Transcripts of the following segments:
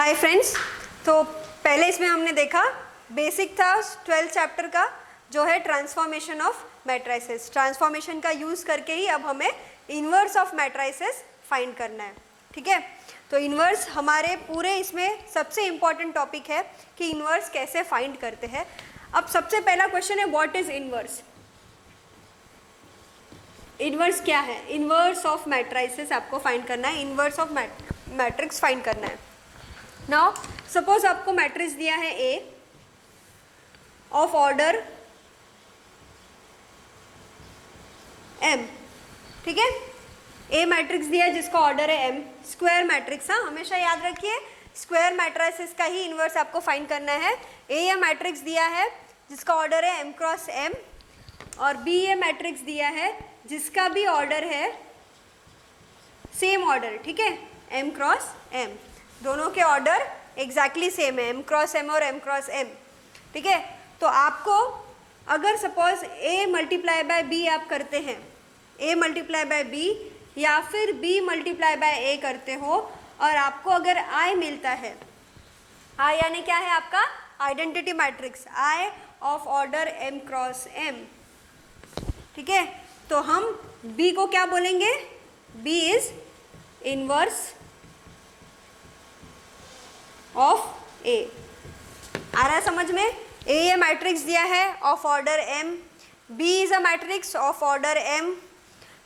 Hi friends, तो पहले इसमें हमने देखा बेसिक था 12th चैप्टर का जो है ट्रांसफॉर्मेशन ऑफ मैट्रिसेस। ट्रांसफॉर्मेशन का यूज़ करके ही अब हमें इन्वर्स ऑफ मैट्रिसेस फाइंड करना है। ठीक है, तो इन्वर्स हमारे पूरे इसमें सबसे इम्पॉर्टेंट टॉपिक है कि इन्वर्स कैसे फाइंड करते हैं। अब सबसे पहला क्वेश्चन है व्हाट इज इन्वर्स। इन्वर्स क्या है? इन्वर्स ऑफ मैट्रिसेस आपको फाइंड करना है, इन्वर्स ऑफ मैट्रिक्स फाइंड करना है। नाउ सपोज आपको मैट्रिक्स दिया है ए ऑफ ऑर्डर एम। ठीक है, ए मैट्रिक्स दिया है जिसका ऑर्डर है एम, स्क्वायर मैट्रिक्स। हाँ, हमेशा याद रखिए स्क्वायर मैट्रिसेस का ही इन्वर्स आपको फाइंड करना है। ए ये मैट्रिक्स दिया है जिसका ऑर्डर है एम क्रॉस एम, और बी ये मैट्रिक्स दिया है जिसका भी ऑर्डर है सेम ऑर्डर। ठीक है, एम क्रॉस एम, दोनों के ऑर्डर एग्जैक्टली सेम है, एम क्रॉस एम और एम क्रॉस एम। ठीक है, तो आपको अगर suppose A multiply by B आप करते हैं, ए मल्टीप्लाई बाय बी या फिर बी मल्टीप्लाई बाय ए करते हो और आपको अगर आई मिलता है, आई यानी क्या है आपका identity matrix, I of order M cross M. ठीक है, तो हम बी को क्या बोलेंगे? B is inverse of A. आ रहा है समझ में? ए ये मैट्रिक्स दिया है of order M, B is a matrix of order M.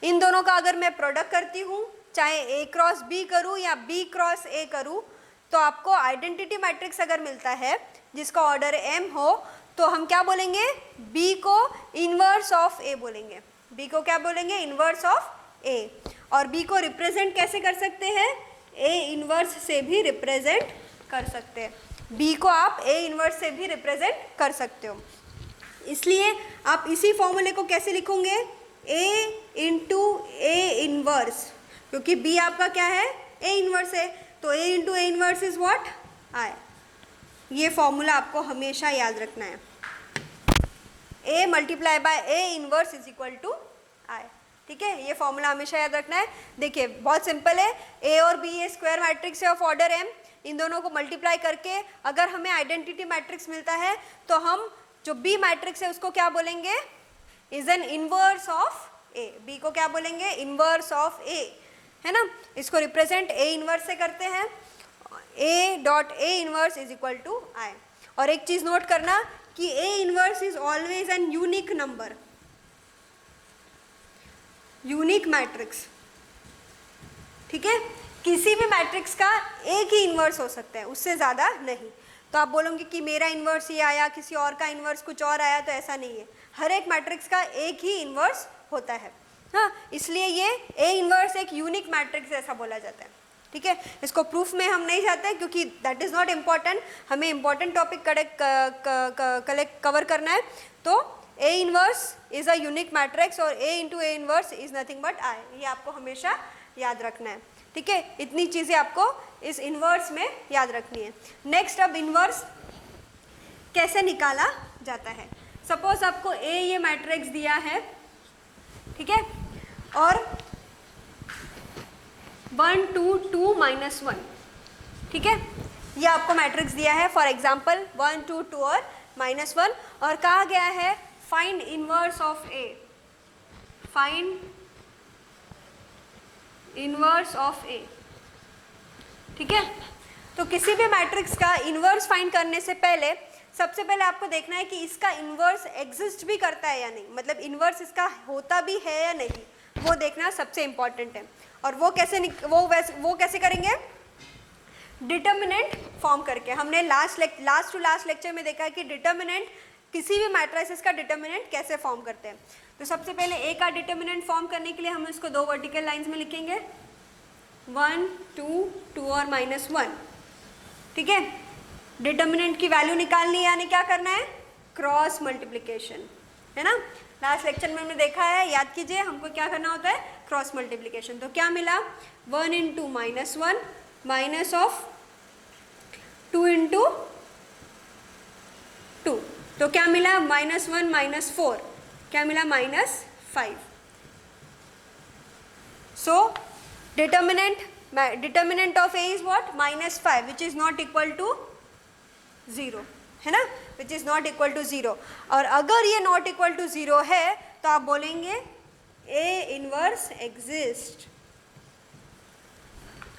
इन दोनों का अगर मैं प्रोडक्ट करती हूँ, चाहे ए क्रॉस बी करूँ या बी क्रॉस ए करूँ, तो आपको आइडेंटिटी मैट्रिक्स अगर मिलता है जिसका ऑर्डर एम हो, तो हम क्या बोलेंगे? बी को इनवर्स ऑफ ए बोलेंगे। बी को क्या बोलेंगे? इनवर्स ऑफ ए। और बी को रिप्रेजेंट कैसे कर सकते हैं? ए इनवर्स से भी रिप्रेजेंट कर सकते हैं। बी को आप ए इनवर्स से भी रिप्रेजेंट कर सकते हो। इसलिए आप इसी फॉर्मूले को कैसे लिखोगे? ए इंटू ए इनवर्स, क्योंकि बी आपका क्या है? ए इनवर्स है, तो A into A inverse is what? I. ये फॉर्मूला आपको हमेशा याद रखना है। A multiply by A inverse is equal to I. ठीक है, ये फॉर्मूला हमेशा याद रखना है। देखिए बहुत सिंपल है, ए और बी ये स्क्वायर मैट्रिक्स है ऑफ ऑर्डर एम, इन दोनों को मल्टीप्लाई करके अगर हमें आइडेंटिटी मैट्रिक्स मिलता है तो हम जो बी मैट्रिक्स है उसको क्या बोलेंगे? Is an inverse of A. B को क्या बोलेंगे? इनवर्स ऑफ ए, है ना। इसको रिप्रेजेंट ए इनवर्स से करते हैं, A dot A inverse is equal to I. और एक चीज नोट करना कि A inverse is always an unique number, unique matrix. ठीक है, किसी भी मैट्रिक्स का एक ही इन्वर्स हो सकता है, उससे ज़्यादा नहीं। तो आप बोलोगे कि मेरा इन्वर्स ये आया, किसी और का इन्वर्स कुछ और आया, तो ऐसा नहीं है। हर एक मैट्रिक्स का एक ही इन्वर्स होता है। हाँ, इसलिए ये ए इन्वर्स एक यूनिक मैट्रिक्स ऐसा बोला जाता है। ठीक है, इसको प्रूफ में हम नहीं जाते क्योंकि दैट इज़ नॉट इम्पॉर्टेंट, हमें इम्पॉर्टेंट टॉपिक कवर करना है। तो A inverse is a unique matrix और A into A inverse is nothing but I, ये आपको हमेशा याद रखना है। ठीक है, इतनी चीज़ें आपको इस इन्वर्स में याद रखनी है। नेक्स्ट, अब इन्वर्स कैसे निकाला जाता है। सपोज आपको ए ये मैट्रिक्स दिया है, ठीक है, और 1 2 2 -1। ठीक है, ये आपको मैट्रिक्स दिया है, फॉर एग्जाम्पल 1 2 2 और -1, और कहा गया है find inverse of A, find inverse of A. ठीक है, तो किसी भी मैट्रिक्स का इनवर्स फाइंड करने से पहले सबसे पहले आपको देखना है कि इसका इनवर्स एग्जिस्ट भी करता है या नहीं, मतलब इनवर्स इसका होता भी है या नहीं, वो देखना सबसे इंपॉर्टेंट है। और वो कैसे करेंगे? डिटर्मिनेंट फॉर्म करके। हमने लास्ट टू लास्ट लेक्चर में देखा है कि डिटर्मिनेंट, किसी भी मैट्रिसेस का डिटर्मिनेंट कैसे फॉर्म करते हैं। तो सबसे पहले ए का डिटर्मिनेंट फॉर्म करने के लिए हम इसको दो वर्टिकल लाइंस में लिखेंगे, 1 2 2 और -1। ठीक है, डिटर्मिनेंट की वैल्यू निकालनी है, यानी क्या करना है? क्रॉस मल्टीप्लिकेशन, है ना। लास्ट लेक्चर में हमने देखा है, याद कीजिए, हमको क्या करना होता है? Cross multiplication. तो क्या मिला? 1 इंटू -1 माइनस ऑफ 2 इंटू 2, तो क्या मिला? -1 -4, क्या मिला? -5। So determinant determinant of A is what -5 which is not equal to 0, है ना, which is not equal to 0। और अगर ये नॉट इक्वल टू 0 है तो आप बोलेंगे ए इनवर्स एग्जिस्ट।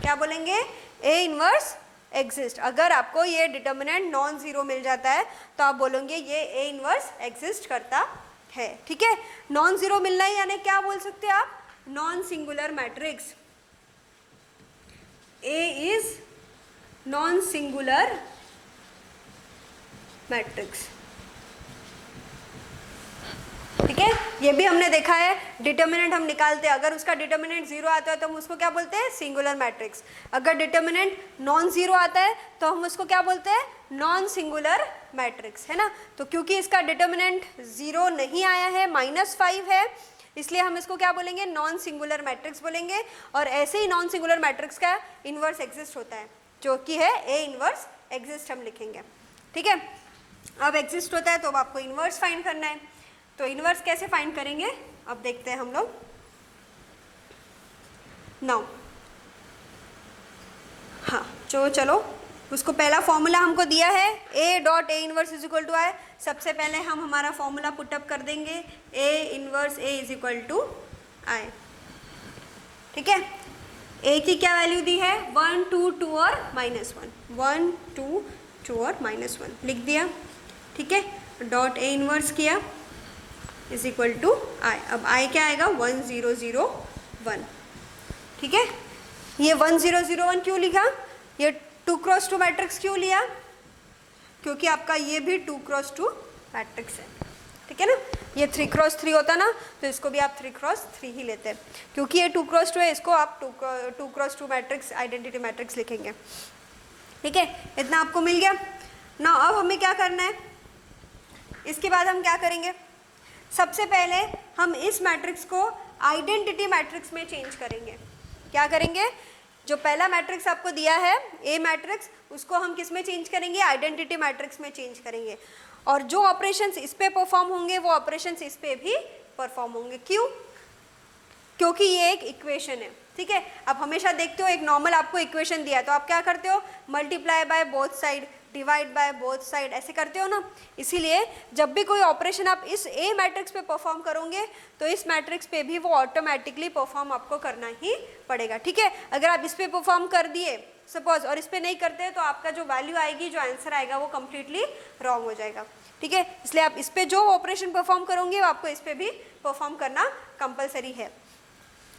क्या बोलेंगे? A inverse exist. अगर आपको ये डिटर्मिनेंट नॉन जीरो मिल जाता है तो आप बोलोगे ये ए इनवर्स एग्जिस्ट करता है। ठीक है, नॉन जीरो मिलना है यानी क्या बोल सकते हैं आप? Non singular matrix. A is non singular matrix. ठीक है, ये भी हमने देखा है, डिटर्मिनेंट हम निकालते हैं, अगर उसका डिटर्मिनेंट जीरो आता है तो हम उसको क्या बोलते हैं? Singular matrix. अगर डिटर्मिनेंट नॉन जीरो आता है तो हम उसको क्या बोलते हैं? नॉन सिंगुलर मैट्रिक्स, है ना। तो क्योंकि इसका डिटर्मिनेंट जीरो नहीं आया है, -5 है, इसलिए हम इसको क्या बोलेंगे? नॉन सिंगुलर मैट्रिक्स बोलेंगे। और ऐसे ही नॉन सिंगुलर मैट्रिक्स का इन्वर्स एग्जिस्ट होता है, जो कि है ए इन्वर्स एग्जिस्ट हम लिखेंगे। ठीक है, अब एग्जिस्ट होता है तो अब आपको इन्वर्स फाइंड करना है। तो इन्वर्स कैसे फाइंड करेंगे अब देखते हैं हम लोग। नाउ हाँ, चलो उसको पहला फॉर्मूला हमको दिया है A dot A inverse is equal to I. सबसे पहले हम हमारा फॉर्मूला पुटअप कर देंगे, A inverse A is equal to I. ठीक है, ए की क्या वैल्यू दी है? 1 2 2 और -1, 1 2 2 और -1 लिख दिया। ठीक है, डॉट ए इनवर्स किया इज इक्वल टू आई। अब आई क्या आएगा? 1 0 0 1। ठीक है, ये 1 0 0 1 क्यों लिखा? ये 2 क्रॉस 2 मैट्रिक्स क्यों लिया? क्योंकि आपका ये भी 2 क्रॉस 2 मैट्रिक्स है। ठीक है ना, ये 3 क्रॉस 3 होता ना तो इसको भी आप 3 क्रॉस 3 ही लेते हैं। क्योंकि ये 2 क्रॉस 2 है, इसको आप 2 क्रॉस 2 मैट्रिक्स आइडेंटिटी मैट्रिक्स लिखेंगे। ठीक है, इतना आपको मिल गया ना। अब हमें क्या करना है? इसके बाद हम क्या करेंगे? सबसे पहले हम इस मैट्रिक्स को आइडेंटिटी मैट्रिक्स में चेंज करेंगे। क्या करेंगे? जो पहला मैट्रिक्स आपको दिया है ए मैट्रिक्स, उसको हम किस में चेंज करेंगे? आइडेंटिटी मैट्रिक्स में चेंज करेंगे। और जो ऑपरेशंस इस पे परफॉर्म होंगे वो ऑपरेशंस इस पे भी परफॉर्म होंगे। क्यों? क्योंकि ये एक इक्वेशन है। ठीक है, आप हमेशा देखते हो एक नॉर्मल आपको इक्वेशन दिया है तो आप क्या करते हो? Multiply by both side, divide by both side, ऐसे करते हो ना। इसीलिए जब भी कोई ऑपरेशन आप इस ए मैट्रिक्स पे परफॉर्म करोगे तो इस मैट्रिक्स पे भी वो ऑटोमेटिकली परफॉर्म आपको करना ही पड़ेगा। ठीक है, अगर आप इस पे परफॉर्म कर दिए सपोज और इस पे नहीं करते तो आपका जो वैल्यू आएगी, जो आंसर आएगा वो कम्प्लीटली रॉन्ग हो जाएगा। ठीक है, इसलिए आप इस पे जो ऑपरेशन परफॉर्म करोगे वो आपको इस पे भी परफॉर्म करना कंपलसरी है।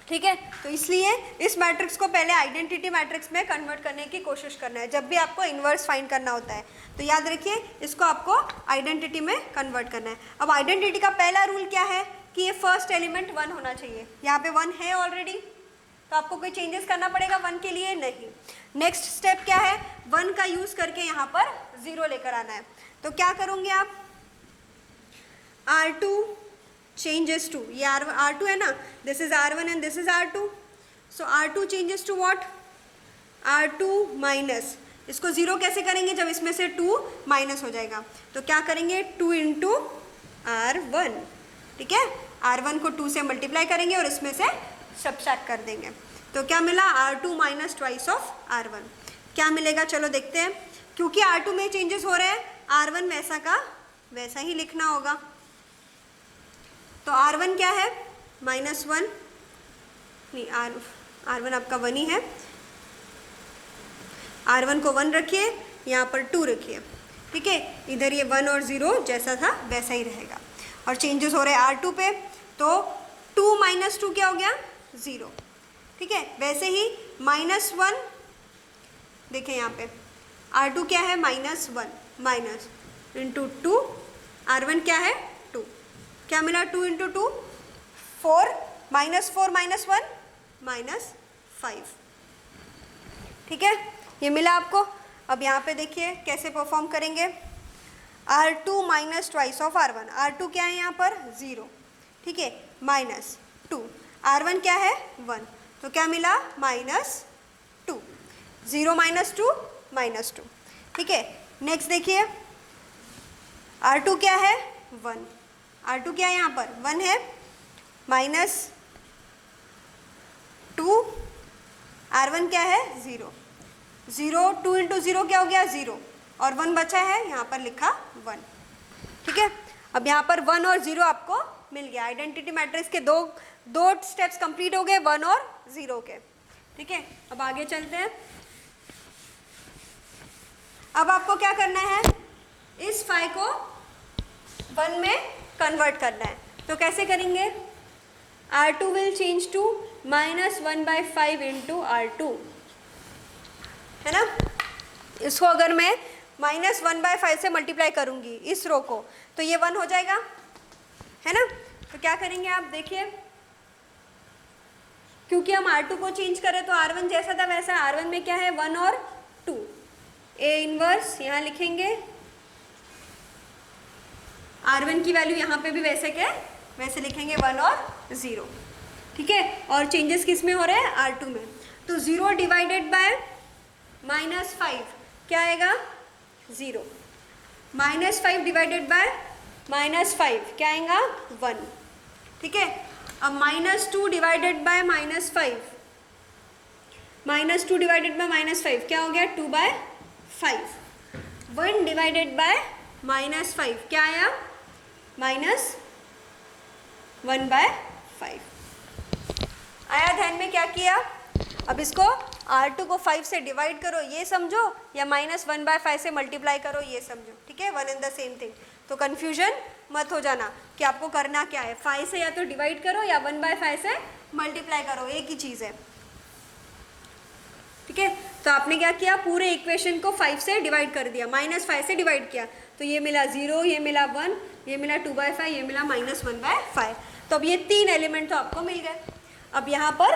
ठीक है, तो इसलिए इस मैट्रिक्स को पहले आइडेंटिटी मैट्रिक्स में कन्वर्ट करने की कोशिश करना है जब भी आपको इन्वर्स फाइंड करना होता है। तो याद रखिए इसको आपको आइडेंटिटी में कन्वर्ट करना है। अब आइडेंटिटी का पहला रूल क्या है कि ये फर्स्ट एलिमेंट 1 होना चाहिए। यहाँ पे 1 है ऑलरेडी, तो आपको कोई चेंजेस करना पड़ेगा 1 के लिए? नहीं। नेक्स्ट स्टेप क्या है? 1 का यूज करके यहाँ पर 0 लेकर आना है। तो क्या करोगे आप? R2 changes to, ये R2 है ना, this is R1 and this is R2, so R2 changes to what? R2 minus, इसको 0 कैसे करेंगे? जब इसमें से 2 माइनस हो जाएगा तो क्या करेंगे? 2 इंटू R1। ठीक है, R1 को 2 से मल्टीप्लाई करेंगे और इसमें से सब्ट्रैक्ट कर देंगे तो क्या मिला? R2 minus twice of R1। क्या मिलेगा? चलो देखते हैं। क्योंकि R2 में चेंजेस हो रहे हैं, R1 वैसा का वैसा ही लिखना होगा। तो R1 क्या है? -1, नहीं R1 आपका 1 ही है। R1 को 1 रखिए, यहाँ पर 2 रखिए। ठीक है, इधर ये 1 और 0 जैसा था वैसा ही रहेगा। और चेंजेस हो रहे हैं R2 पे, तो 2 माइनस 2 क्या हो गया? 0। ठीक है, वैसे ही -1 देखें यहाँ पे R2 क्या है? -1 माइनस इंटू 2, R1 क्या है? 2। क्या मिला? 2 इंटू 2 4, -4 -1 -5। ठीक है, ये मिला आपको। अब यहाँ पे देखिए कैसे परफॉर्म करेंगे। R2 minus twice of R1, R2 क्या है यहाँ पर? 0। ठीक है, -2, R1 क्या है? 1, तो क्या मिला? -2, 0 -2 -2। ठीक है, नेक्स्ट देखिए R2 क्या है? 1, R2 क्या है यहाँ पर? 1 है, -2 R1 क्या है 0, 0 2 इंटू 0 क्या हो गया 0 और 1 बचा है, यहाँ पर लिखा 1। ठीक है, अब यहाँ पर 1 और 0 आपको मिल गया। आइडेंटिटी मैट्रिक्स के दो स्टेप्स कंप्लीट हो गए, 1 और 0 के। ठीक है, अब आगे चलते हैं। अब आपको क्या करना है, इस फाई को 1 में कन्वर्ट करना है। तो कैसे करेंगे, R2 will change to -1/5 into R2, है ना। इसको अगर मैं -1/5 से मल्टीप्लाई करूंगी इस रो को, तो ये 1 हो जाएगा, है ना। तो क्या करेंगे आप देखिए, क्योंकि हम R2 को चेंज करें तो R1 जैसा था वैसा, R1 में क्या है 1 और 2, A इनवर्स यहाँ लिखेंगे, R1 की वैल्यू यहाँ पे भी वैसे के वैसे लिखेंगे 1 और 0। ठीक है, और चेंजेस किस में हो रहे हैं, R2 में। तो 0 डिवाइडेड बाय -5 क्या आएगा 0, -5 डिवाइडेड बाय -5 क्या आएगा 1। ठीक है, अब -2 डिवाइडेड बाय -5, -2 डिवाइडेड बाय -5 क्या हो गया 2/5, 1 डिवाइडेड बाय -5 क्या आया -1/5 आया। ध्यान में क्या किया, अब इसको R2 को 5 से डिवाइड करो ये समझो, या -1/5 से मल्टीप्लाई करो ये समझो। ठीक है, one and the same thing. तो कन्फ्यूजन मत हो जाना कि आपको करना क्या है, 5 से या तो डिवाइड करो या 1/5 से मल्टीप्लाई करो, एक ही चीज़ है। ठीक है, तो आपने क्या किया, पूरे इक्वेशन को 5 से डिवाइड कर दिया, -5 से डिवाइड किया, तो ये मिला 0, ये मिला 1, ये मिला 2/5, ये मिला -1/5। तो अब ये 3 एलिमेंट तो आपको मिल गए। अब यहाँ पर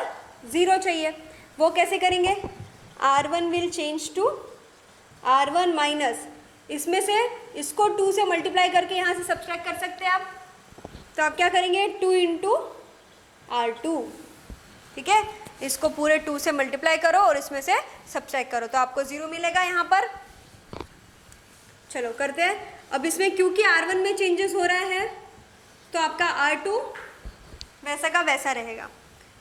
0 चाहिए, वो कैसे करेंगे, R1 will change to R1 minus, इसमें से इसको 2 से मल्टीप्लाई करके यहाँ से सब्सट्रैक्ट कर सकते हैं आप। तो आप क्या करेंगे 2 इंटू R2। ठीक है, इसको पूरे 2 से मल्टीप्लाई करो और इसमें से सब्सट्रैक्ट करो, तो आपको 0 मिलेगा यहाँ पर। चलो करते हैं। अब इसमें क्योंकि R1 में चेंजेस हो रहा है तो आपका R2 वैसा का वैसा रहेगा।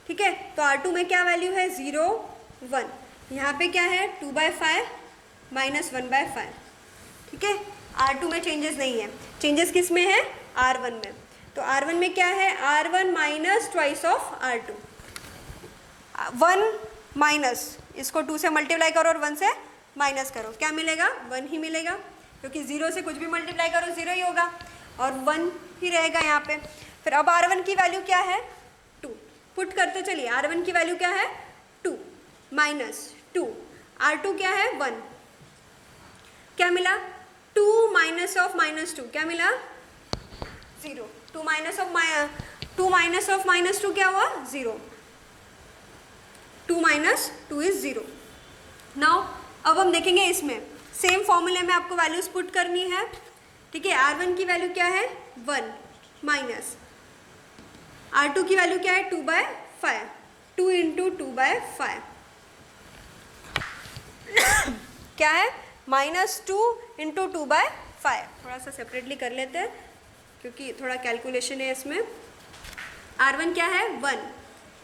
ठीक है, तो R2 में क्या वैल्यू है 0 1, यहाँ पे क्या है 2/5 -1/5। ठीक है, R2 में चेंजेस नहीं है, चेंजेस किस में है R1 में। तो R1 में क्या है R1 minus twice of R2, 1 minus, इसको 2 से मल्टीप्लाई करो और 1 से माइनस करो, क्या मिलेगा 1 ही मिलेगा, क्योंकि 0 से कुछ भी मल्टीप्लाई करो 0 ही होगा और 1 ही रहेगा यहाँ पे। फिर अब R1 की वैल्यू क्या है 2, पुट करते चलिए, R1 की वैल्यू क्या है 2 -2, R2 क्या है 1, क्या मिला 2 माइनस ऑफ -2 क्या मिला 0, 2 माइनस ऑफ -2 क्या हुआ 0, 2 माइनस 2 इज 0। नाउ अब हम देखेंगे इसमें सेम फॉर्मूले में आपको वैल्यूज पुट करनी है। ठीक है, R1 की वैल्यू क्या है 1 माइनस, R2 की वैल्यू क्या है 2/5, 2 इंटू 2/5 क्या है -2 इंटू 2/5। थोड़ा सा सेपरेटली कर लेते हैं क्योंकि थोड़ा कैलकुलेशन है इसमें। R1 क्या है 1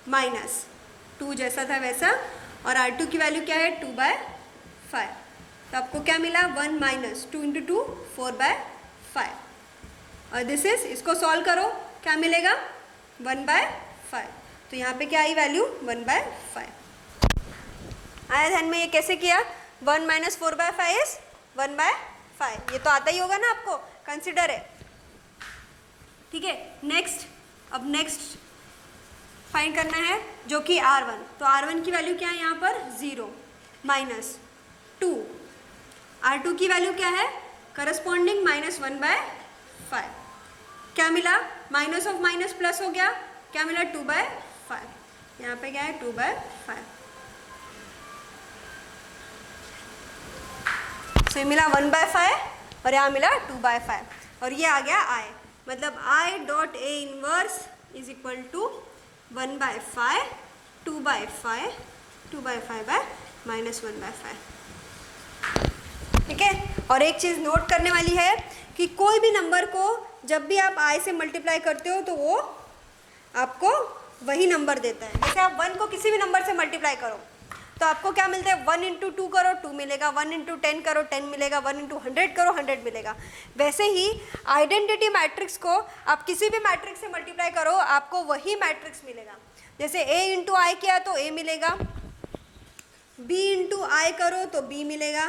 माइनस 2 जैसा था वैसा, और R2 की वैल्यू क्या है 2/5, तो आपको क्या मिला 1 माइनस 2 इंटू 2 4/5, और दिस इज, इसको सॉल्व करो क्या मिलेगा 1/5, तो यहाँ पे क्या आई वैल्यू 1/5 आया। ध्यान में ये कैसे किया, 1 माइनस 4/5 इज 1/5, ये तो आता ही होगा ना आपको, कंसिडर है। ठीक है, नेक्स्ट, अब नेक्स्ट फाइंड करना है जो कि R1, तो R1 की वैल्यू क्या है यहाँ पर 0 माइनस 2, R2 की वैल्यू क्या है करस्पॉन्डिंग -1/5, क्या मिला माइनस ऑफ माइनस प्लस हो गया, क्या मिला 2/5, यहाँ पे क्या है 2/5, तो ये मिला 1/5 और यहाँ मिला 2/5, और ये आ गया I, मतलब I dot A inverse is equal to 1/5 2/5 2/5 by -1/5। ठीक है, और एक चीज़ नोट करने वाली है कि कोई भी नंबर को जब भी आप I से मल्टीप्लाई करते हो तो वो आपको वही नंबर देता है। जैसे आप 1 को किसी भी नंबर से मल्टीप्लाई करो तो आपको क्या मिलता है, 1 इंटू 2 करो 2 मिलेगा, 1 इंटू 10 करो 10 मिलेगा, 1 इंटू 100 करो 100 मिलेगा। वैसे ही आइडेंटिटी मैट्रिक्स को आप किसी भी मैट्रिक्स से मल्टीप्लाई करो आपको वही मैट्रिक्स मिलेगा। जैसे a इंटू आई किया तो a मिलेगा, b इंटू आई करो तो b मिलेगा,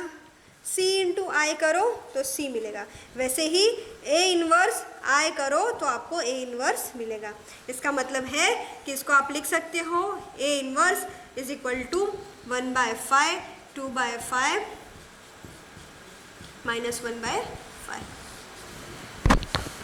c इंटू आई करो तो c मिलेगा। वैसे ही a इन्वर्स आई करो तो आपको a इन्वर्स मिलेगा। इसका मतलब है कि इसको आप लिख सकते हो a inverse is equal to 1/5 2/5 minus 1/5।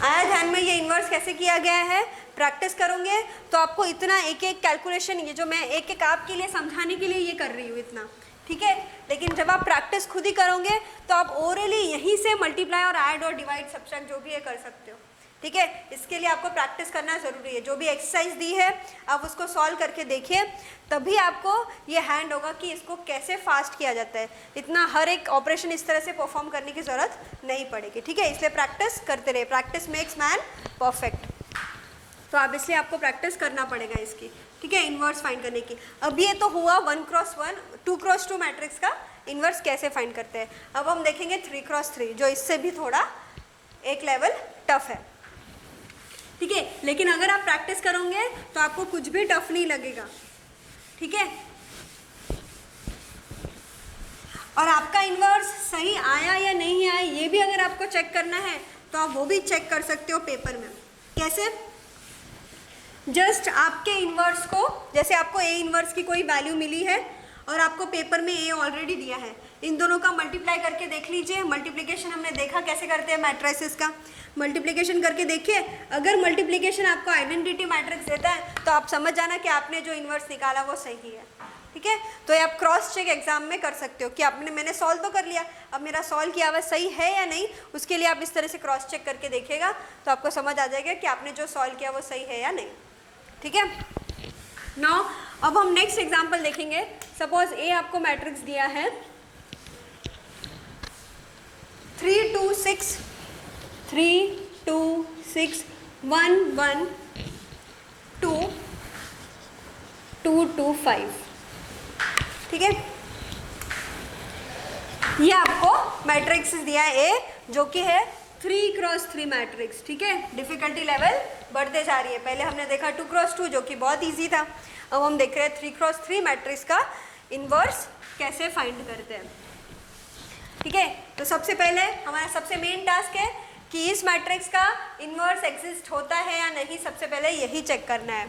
आया ध्यान में ये इन्वर्स कैसे किया गया है? प्रैक्टिस करोगे तो आपको इतना एक एक कैलकुलेशन, ये जो मैं एक एक आपके लिए समझाने के लिए ये कर रही हूँ इतना, ठीक है, लेकिन जब आप प्रैक्टिस खुद ही करोगे तो आप ओरली यहीं से मल्टीप्लाई और ऐड और डिवाइड सब्ट्रैक्ट जो भी है कर सकते हो, ठीक है। इसके लिए आपको प्रैक्टिस करना ज़रूरी है। जो भी एक्सरसाइज दी है आप उसको सॉल्व करके देखिए, तभी आपको ये हैंड होगा कि इसको कैसे फास्ट किया जाता है। इतना हर एक ऑपरेशन इस तरह से परफॉर्म करने की ज़रूरत नहीं पड़ेगी, ठीक है। इसलिए प्रैक्टिस करते रहे, प्रैक्टिस मेक्स मैन परफेक्ट। तो अब इसलिए आपको प्रैक्टिस करना पड़ेगा इसकी, ठीक है, इन्वर्स फाइंड करने की। अब ये तो हुआ 1x1 2x2 मैट्रिक्स का इन्वर्स कैसे फाइंड करते हैं। अब हम देखेंगे 3x3 जो इससे भी थोड़ा एक लेवल टफ है, ठीक है, लेकिन अगर आप प्रैक्टिस करोगे तो आपको कुछ भी टफ नहीं लगेगा, ठीक है। और आपका इन्वर्स सही आया या नहीं आया ये भी अगर आपको चेक करना है तो आप वो भी चेक कर सकते हो पेपर में। कैसे? जस्ट आपके इन्वर्स को, जैसे आपको ए इन्वर्स की कोई वैल्यू मिली है और आपको पेपर में ए ऑलरेडी दिया है, इन दोनों का मल्टीप्लाई करके देख लीजिए। मल्टीप्लिकेशन हमने देखा कैसे करते हैं मैट्रिसेस का, मल्टीप्लिकेशन करके देखिए। अगर मल्टीप्लिकेशन आपको आइडेंटिटी मैट्रिक्स देता है तो आप समझ जाना कि आपने जो इन्वर्स निकाला वो सही है, ठीक है। तो ये आप क्रॉस चेक एग्जाम में कर सकते हो कि मैंने सॉल्व तो कर लिया, अब मेरा सॉल्व किया हुआ सही है या नहीं, उसके लिए आप इस तरह से क्रॉस चेक करके देखिएगा तो आपको समझ आ जाएगा कि आपने जो सॉल्व किया वो सही है या नहीं, ठीक है। नाउ अब हम नेक्स्ट एग्जाम्पल देखेंगे। सपोज ए आपको मैट्रिक्स दिया है 3 2 6 3 2 6 1 1 2 2 2 5, ठीक है। ये आपको मैट्रिक्स दिया है ए जो कि है 3x3 मैट्रिक्स, ठीक है। डिफिकल्टी लेवल बढ़ते जा रही है। पहले हमने देखा 2x2 जो कि बहुत इजी था, अब हम देख रहे हैं 3x3 मैट्रिक्स का इन्वर्स कैसे फाइंड करते हैं, ठीक है। तो सबसे पहले हमारा सबसे मेन टास्क है कि इस मैट्रिक्स का इन्वर्स एग्जिस्ट होता है या नहीं, सबसे पहले यही चेक करना है,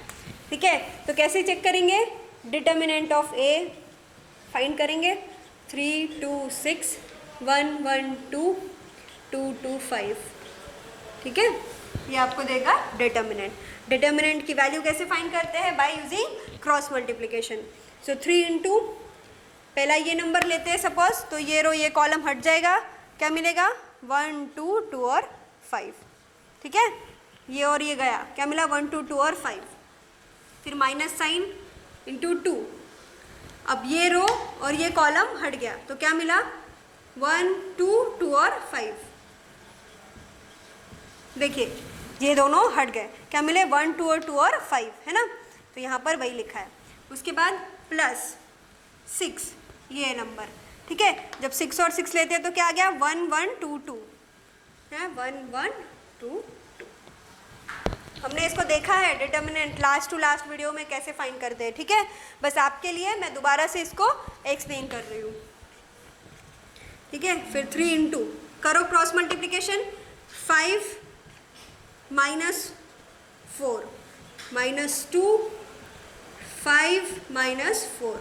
ठीक है। तो कैसे चेक करेंगे? डिटर्मिनेंट ऑफ ए फाइंड करेंगे, 3 2 6 1 1 2 2 2 5, ठीक है। ये आपको देगा डिटर्मिनेंट। डिटर्मिनेंट की वैल्यू कैसे फाइंड करते हैं? By using cross multiplication. So 3 into पहला ये नंबर लेते हैं सपोज, तो ये रो ये कॉलम हट जाएगा, क्या मिलेगा? 1 2 2 और 5, ठीक है। ये और ये गया, क्या मिला? 1 2 2 और 5, फिर माइनस साइन इंटू 2। अब ये रो और ये कॉलम हट गया तो क्या मिला? 1 2 2 और 5। देखिए ये दोनों हट गए, क्या मिले? 1 2 और 2 और 5, है ना। तो यहाँ पर वही लिखा है। उसके बाद प्लस 6 ये नंबर, ठीक है। जब 6 और 6 लेते हैं तो क्या आ गया? 1 1 2 2 है, 1 1 2 2। हमने इसको देखा है determinant last to last video में कैसे फाइंड करते हैं, ठीक है। बस आपके लिए मैं दोबारा से इसको एक्सप्लेन कर रही हूँ, ठीक है। फिर 3 इंटू करो cross multiplication, 5 minus 4 minus 2 5 minus 4,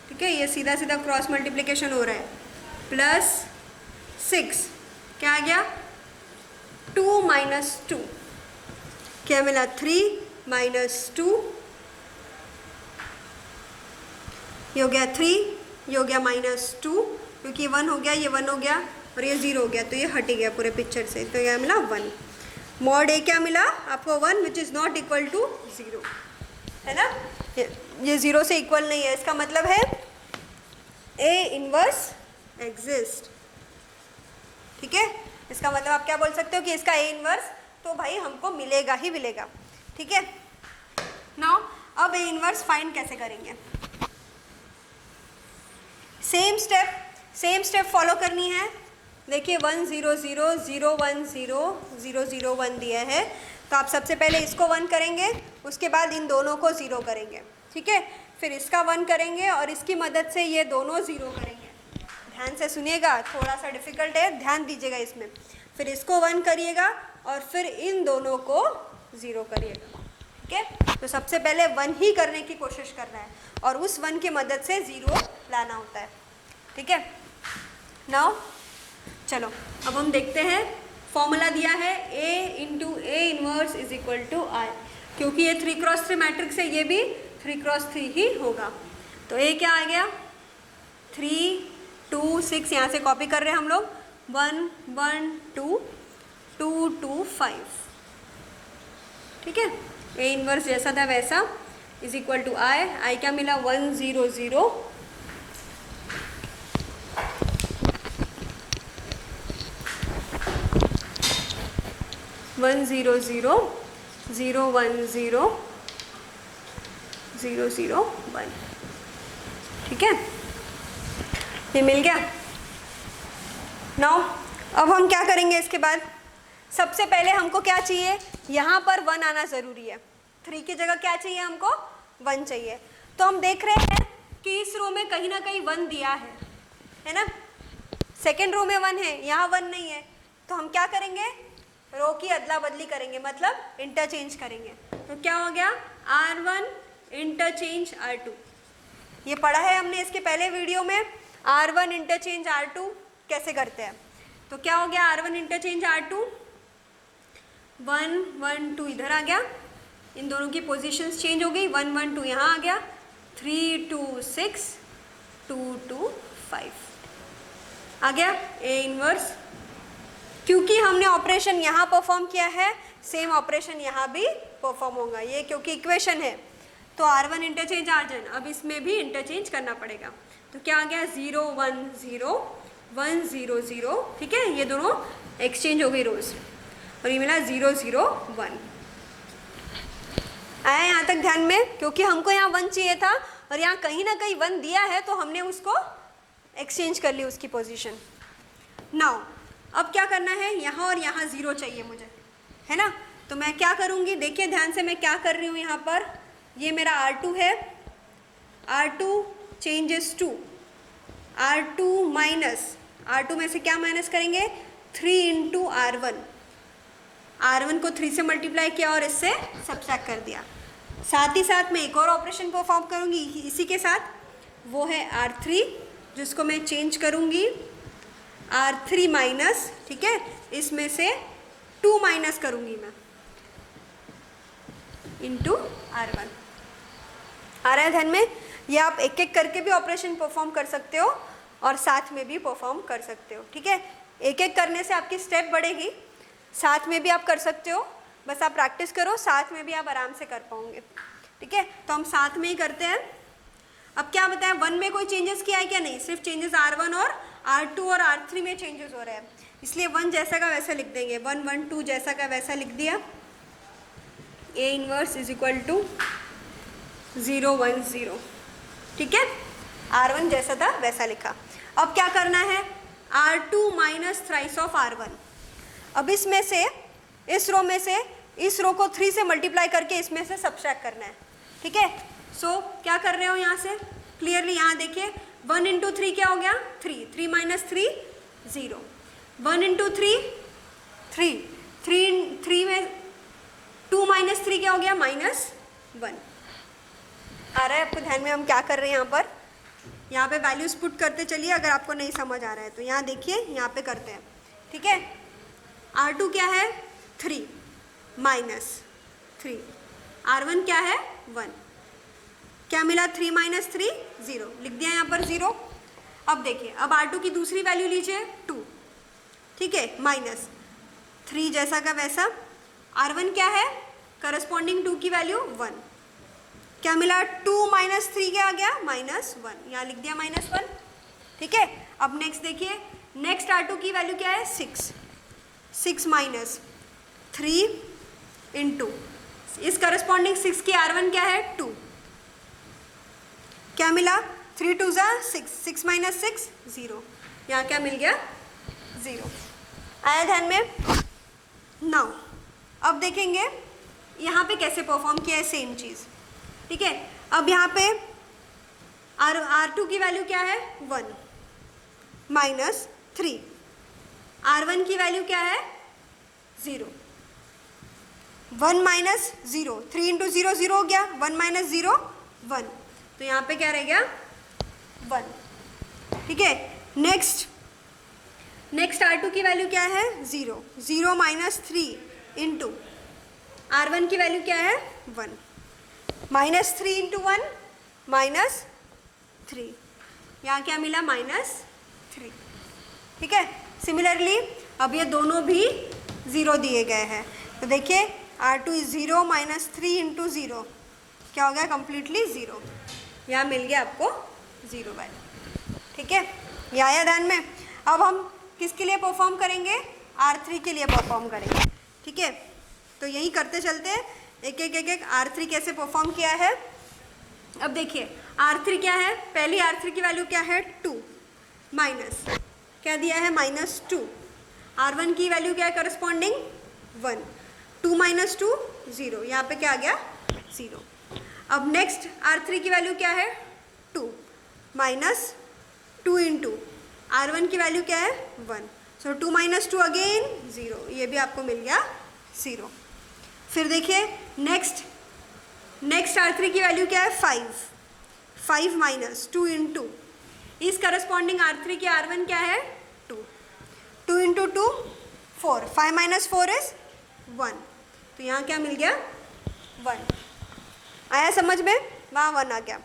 ठीक है। ये सीधा सीधा क्रॉस मल्टीप्लिकेशन हो रहा है। प्लस 6 क्या आ गया? 2 माइनस 2, क्या मिला? 3 माइनस 2, ये हो गया 3, ये हो गया माइनस 2, क्योंकि 1 हो गया, ये 1 हो गया और ये 0 हो गया तो ये हट गया पूरे पिक्चर से, तो क्या मिला? 1। मॉड ए क्या मिला आपको? 1 which is not equal to 0, है ना। ये 0 से इक्वल नहीं है, इसका मतलब है ए इनवर्स एग्जिस्ट, ठीक है। इसका मतलब आप क्या बोल सकते हो कि इसका ए इनवर्स तो भाई हमको मिलेगा ही मिलेगा, ठीक है। नाउ अब ए इनवर्स फाइंड कैसे करेंगे? सेम स्टेप फॉलो करनी है। देखिए 1 0 0 0 1 0 0 0 1 दिया है, तो आप सबसे पहले इसको 1 करेंगे, उसके बाद इन दोनों को 0 करेंगे, ठीक है। फिर इसका 1 करेंगे और इसकी मदद से ये दोनों 0 करेंगे। ध्यान से सुनिएगा, थोड़ा सा डिफिकल्ट है, ध्यान दीजिएगा इसमें। फिर इसको 1 करिएगा और फिर इन दोनों को 0 करिएगा, ठीक है। तो सबसे पहले 1 ही करने की कोशिश करना है और उस 1 की मदद से 0 लाना होता है, ठीक है। नाउ चलो अब हम देखते हैं, फॉर्मूला दिया है A into A inverse is equal to I। क्योंकि ये 3x3 मैट्रिक्स है, ये भी 3x3 ही होगा। तो A क्या आ गया, 3 2 6, यहाँ से कॉपी कर रहे हैं हम लोग, 1 1 2 2 2 5, ठीक है। A इनवर्स जैसा था वैसा इज इक्वल टू I क्या मिला 1 0 0 1 0 0 0 1 0 0 0 1, ठीक है, ये मिल गया। नाउ अब हम क्या करेंगे इसके बाद, सबसे पहले हमको क्या चाहिए, यहाँ पर 1 आना ज़रूरी है। 3 की जगह क्या चाहिए हमको, 1 चाहिए। तो हम देख रहे हैं कि इस रो में कहीं ना कहीं 1 दिया है ना। सेकेंड रो में 1 है, यहाँ 1 नहीं है, तो हम क्या करेंगे, रो की अदला बदली करेंगे, मतलब इंटरचेंज करेंगे। तो क्या हो गया, R1 इंटरचेंज R2। ये पढ़ा है हमने इसके पहले वीडियो में, R1 इंटरचेंज R2 कैसे करते हैं। तो क्या हो गया, R1 इंटरचेंज R2, 1 1 2 इधर आ गया, इन दोनों की पोजीशंस चेंज हो गई, 1 1 2 यहाँ आ गया, 3 2 6 2 2 5 आ गया A इनवर्स। क्योंकि हमने ऑपरेशन यहाँ परफॉर्म किया है, सेम ऑपरेशन यहाँ भी परफॉर्म होगा, ये क्योंकि इक्वेशन है। तो R1 इंटरचेंज R1, अब इसमें भी इंटरचेंज करना पड़ेगा। तो क्या आ गया, 0 1 0 1 0 0, ठीक है, ये दोनों एक्सचेंज हो गई रोज, और ये मिला 0 0 1। आया यहाँ तक ध्यान में, क्योंकि हमको यहाँ 1 चाहिए था और यहाँ कहीं ना कहीं 1 दिया है, तो हमने उसको एक्सचेंज कर ली उसकी पोजीशन। नाउ अब क्या करना है, यहाँ और यहाँ 0 चाहिए मुझे, है ना। तो मैं क्या करूँगी, देखिए ध्यान से मैं क्या कर रही हूँ यहाँ पर, ये मेरा R2 है, R2 changes to R2 minus, R2 में से क्या माइनस करेंगे, 3 इंटू R1, R1 को 3 से मल्टीप्लाई किया और इससे सब्ट्रैक्ट कर दिया। साथ ही साथ मैं एक और ऑपरेशन परफॉर्म करूँगी इसी के साथ, वो है R3, जिसको मैं चेंज करूँगी R3 माइनस, ठीक है, इसमें से 2 माइनस करूँगी मैं इंटू R1। आ रहा है ध्यान में, ये आप एक एक करके भी ऑपरेशन परफॉर्म कर सकते हो और साथ में भी परफॉर्म कर सकते हो, ठीक है। एक एक करने से आपकी स्टेप बढ़ेगी, साथ में भी आप कर सकते हो, बस आप प्रैक्टिस करो, साथ में भी आप आराम से कर पाओगे, ठीक है। तो हम साथ में ही करते हैं। अब क्या बताया, 1 में कोई चेंजेस किया है क्या, नहीं, सिर्फ चेंजेस R1 और R2 और R3 में चेंजेस हो रहे हैं, इसलिए 1 जैसा का वैसा लिख देंगे, 1 1 2 जैसा का वैसा लिख दिया। A inverse is equal to 0 1 0, ठीक है, R1 जैसा था वैसा लिखा। अब क्या करना है, R2 minus thrice of R1। अब इसमें से, इस रो में से इस रो को 3 से मल्टीप्लाई करके इसमें से सब्ट्रैक्ट करना है, ठीक है। सो क्या कर रहे हो यहाँ से क्लियरली, यहाँ देखिए 1 इंटू 3 क्या हो गया, 3 3 माइनस 3 0, 1 इंटू 3 3 3 में 2 माइनस 3 क्या हो गया, -1। आ रहा है आपको ध्यान में हम क्या कर रहे हैं, यहाँ पे वैल्यूज पुट करते चलिए, अगर आपको नहीं समझ आ रहा है तो यहाँ देखिए, यहाँ पे करते हैं, ठीक है। R2 क्या है, 3 माइनस 3, R1 क्या है, 1, क्या मिला, 3 माइनस 3 0, लिख दिया यहाँ पर 0। अब देखिए, अब R2 की दूसरी वैल्यू लीजिए 2, ठीक है, माइनस 3 जैसा का वैसा, R1 क्या है, करस्पॉन्डिंग 2 की वैल्यू 1, क्या मिला, 2 माइनस 3 क्या आ गया, -1, यहाँ लिख दिया -1, ठीक है। अब नेक्स्ट देखिए, नेक्स्ट R2 की वैल्यू क्या है, 6 माइनस 3 इंटू, इस करस्पॉन्डिंग 6 की R1 क्या है, 2, क्या मिला, 3 2 ज़ा 6, 6 माइनस 6 0, यहाँ क्या मिल गया 0। आया ध्यान में। नाउ अब देखेंगे यहाँ पे कैसे परफॉर्म किया है सेम चीज़, ठीक है। अब यहाँ पे R2 की वैल्यू क्या है 1 माइनस 3, R1 की वैल्यू क्या है 0, 1 माइनस 0, 3 इंटू 0 0 हो गया, 1 माइनस 0 1, तो यहाँ पे क्या रह गया 1, ठीक है। नेक्स्ट R2 की वैल्यू क्या है 0, 0 माइनस 3 इंटू R1 की वैल्यू क्या है 1, माइनस 3 इंटू 1 माइनस 3, यहाँ क्या मिला -3, ठीक है। सिमिलरली अब ये दोनों भी 0 दिए गए हैं, तो देखिए R2 इज 0 माइनस 3 इंटू 0 क्या हो गया कम्प्लीटली 0, यहाँ मिल गया आपको 0 वैल्यू, ठीक है। ये आया ध्यान में। अब हम किसके लिए परफॉर्म करेंगे, R3 के लिए परफॉर्म करेंगे, ठीक है। तो यही करते चलते हैं एक एक R3 कैसे परफॉर्म किया है। अब देखिए R3 क्या है, पहली R3 की वैल्यू क्या है 2 माइनस क्या दिया है -2, R1 की वैल्यू क्या है करस्पॉन्डिंग 1, 2 माइनस 2 0, यहाँ पे क्या आ गया 0। अब नेक्स्ट R3 की वैल्यू क्या है 2 माइनस 2 इंटू R1 की वैल्यू क्या है 1, सो 2 माइनस 2 अगेन 0, ये भी आपको मिल गया 0। फिर देखिए नेक्स्ट R3 की वैल्यू क्या है 5 माइनस 2 इंटू इस करस्पॉन्डिंग R3 की R1 क्या है 2 इंटू 2 4, 5 माइनस 4 इज 1, तो यहाँ क्या मिल गया 1। आया समझ में, वहाँ 1 आ गया।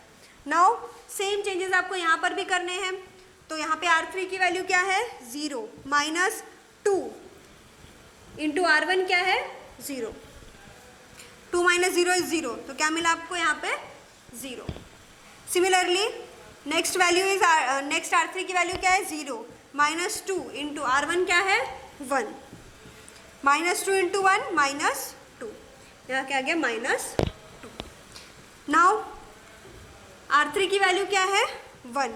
नाउ सेम चेंजेस आपको यहाँ पर भी करने हैं, तो यहाँ पे R3 की वैल्यू क्या है 0 माइनस 2 इंटू R1 क्या है 0, 2 माइनस 0 इज 0, तो क्या मिला आपको यहाँ पे 0। सिमिलरली नेक्स्ट R3 की वैल्यू क्या है 0 माइनस 2 इंटू R1 क्या है 1, माइनस 2 इंटू 1 माइनस 2, यहाँ क्या आ गया -2। नाउ R3 की वैल्यू क्या है 1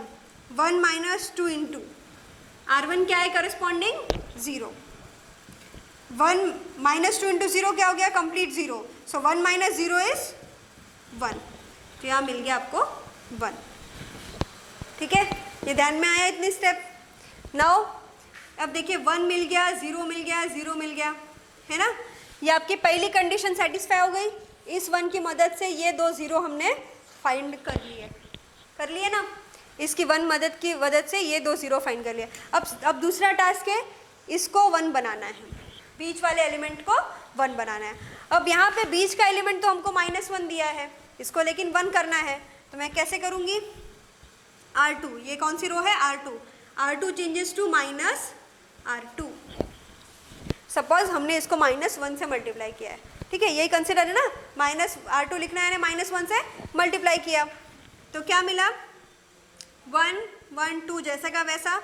माइनस 2 इंटू R1 क्या है करस्पॉन्डिंग 0, 1 माइनस 2 इंटू 0 क्या हो गया कंप्लीट 0, सो 1 माइनस 0 इज 1, तो यहाँ मिल गया आपको 1, ठीक है। ये ध्यान में आया इतनी स्टेप। नाउ अब देखिए 1 मिल गया, 0 मिल गया, 0 मिल गया, है ना। ये आपकी पहली कंडीशन सेटिस्फाई हो गई, इस 1 की मदद से ये 2 0 हमने फाइंड कर लिए ना, इसकी 1 मदद की मदद से ये 2 0 फाइंड कर लिया। अब दूसरा टास्क है इसको 1 बनाना है, बीच वाले एलिमेंट को 1 बनाना है। अब यहाँ पे बीच का एलिमेंट तो हमको -1 दिया है, इसको लेकिन 1 करना है, तो मैं कैसे करूँगी R2, ये कौन सी रो है R2 changes to -R2। Suppose हमने इसको -1 से मल्टीप्लाई किया है, ठीक है, यही कंसिडर है ना, -R2 लिखना है यानी -1 से मल्टीप्लाई किया, तो क्या मिला 1 1 2 जैसा का वैसा,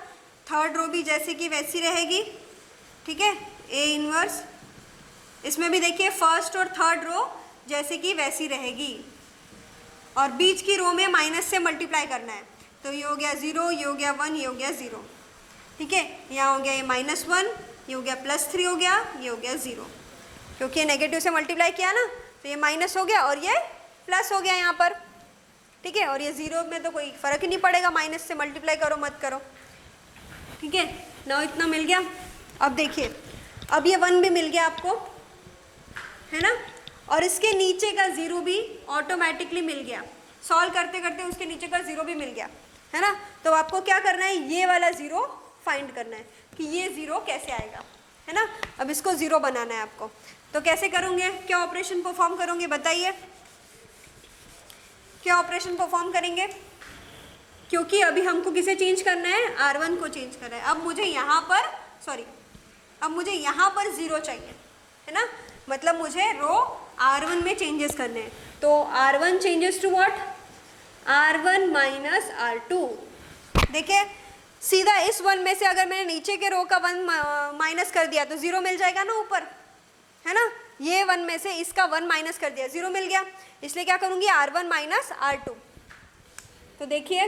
थर्ड रो भी जैसे की वैसी रहेगी, ठीक है, A इनवर्स। इसमें भी देखिए फर्स्ट और थर्ड रो जैसे कि वैसी रहेगी, और बीच की रो में माइनस से मल्टीप्लाई करना है, तो ये हो गया 0, ये हो गया 1, ये हो गया 0, ठीक है। यहाँ हो गया ये -1, ये हो गया +3 हो गया, ये हो गया 0, क्योंकि ये नेगेटिव से मल्टीप्लाई किया ना, तो ये माइनस हो गया और ये प्लस हो गया यहाँ पर, ठीक है। और ये 0 में तो कोई फ़र्क ही नहीं पड़ेगा, माइनस से मल्टीप्लाई करो मत करो, ठीक है ना। इतना मिल गया। अब देखिए अब ये 1 भी मिल गया आपको, है ना, और इसके नीचे का 0 भी ऑटोमेटिकली मिल गया, सॉल्व करते करते उसके नीचे का 0 भी मिल गया, है ना। तो आपको क्या करना है, ये वाला 0 फाइंड करना है कि ये 0 कैसे आएगा, है ना। अब इसको 0 बनाना है आपको, तो कैसे करोगे, क्या ऑपरेशन परफॉर्म करोगे बताइए, क्या ऑपरेशन परफॉर्म करेंगे, क्योंकि अभी हमको किसे चेंज करना है, R1 को चेंज करना है। अब मुझे यहाँ पर 0 चाहिए, है ना, मतलब मुझे रो R1 में चेंजेस करने हैं, तो R1 changes to what, R1 minus R2। देखिए सीधा इस 1 में से अगर मैंने नीचे के रो का 1 माइनस कर दिया तो 0 मिल जाएगा ना ऊपर, है ना। ये 1 में से इसका 1 माइनस कर दिया, 0 मिल गया, इसलिए क्या करूँगी R1 माइनस R2। तो देखिए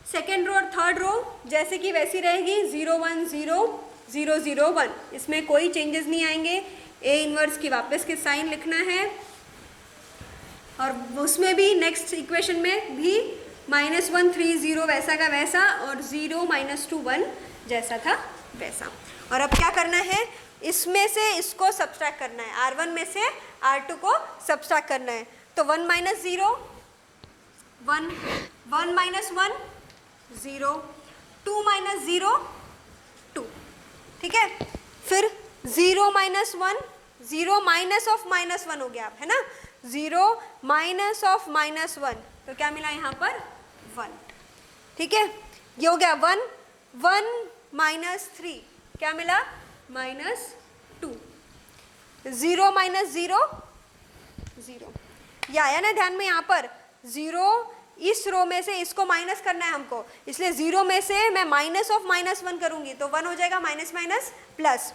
सेकेंड रो और थर्ड रो जैसे कि वैसी रहेगी, 0 1 0 0 0 1, इसमें कोई चेंजेस नहीं आएंगे। ए इनवर्स की वापस के साइन लिखना है और उसमें भी नेक्स्ट इक्वेशन में भी -1 3 0 वैसा का वैसा और 0 -2 1 जैसा था वैसा। और अब क्या करना है, इसमें से इसको सब्सट्रैक्ट करना है, R1 में से R2 को सब्सट्रैक्ट करना है। तो 1 - 0 1 1 - 1 0 2 - 0 2, ठीक है। फिर 0 - 1 0 माइनस ऑफ -1 हो गया, है ना, 0 माइनस ऑफ -1, तो क्या मिला यहाँ पर 1, ठीक है। ये हो गया 1 1 -3 क्या मिला -2, 0 - 0 0, ये आया ना ध्यान में, यहाँ पर 0 इस रो में से इसको माइनस करना है हमको, इसलिए 0 में से मैं माइनस ऑफ -1 करूंगी तो 1 हो जाएगा, माइनस माइनस प्लस,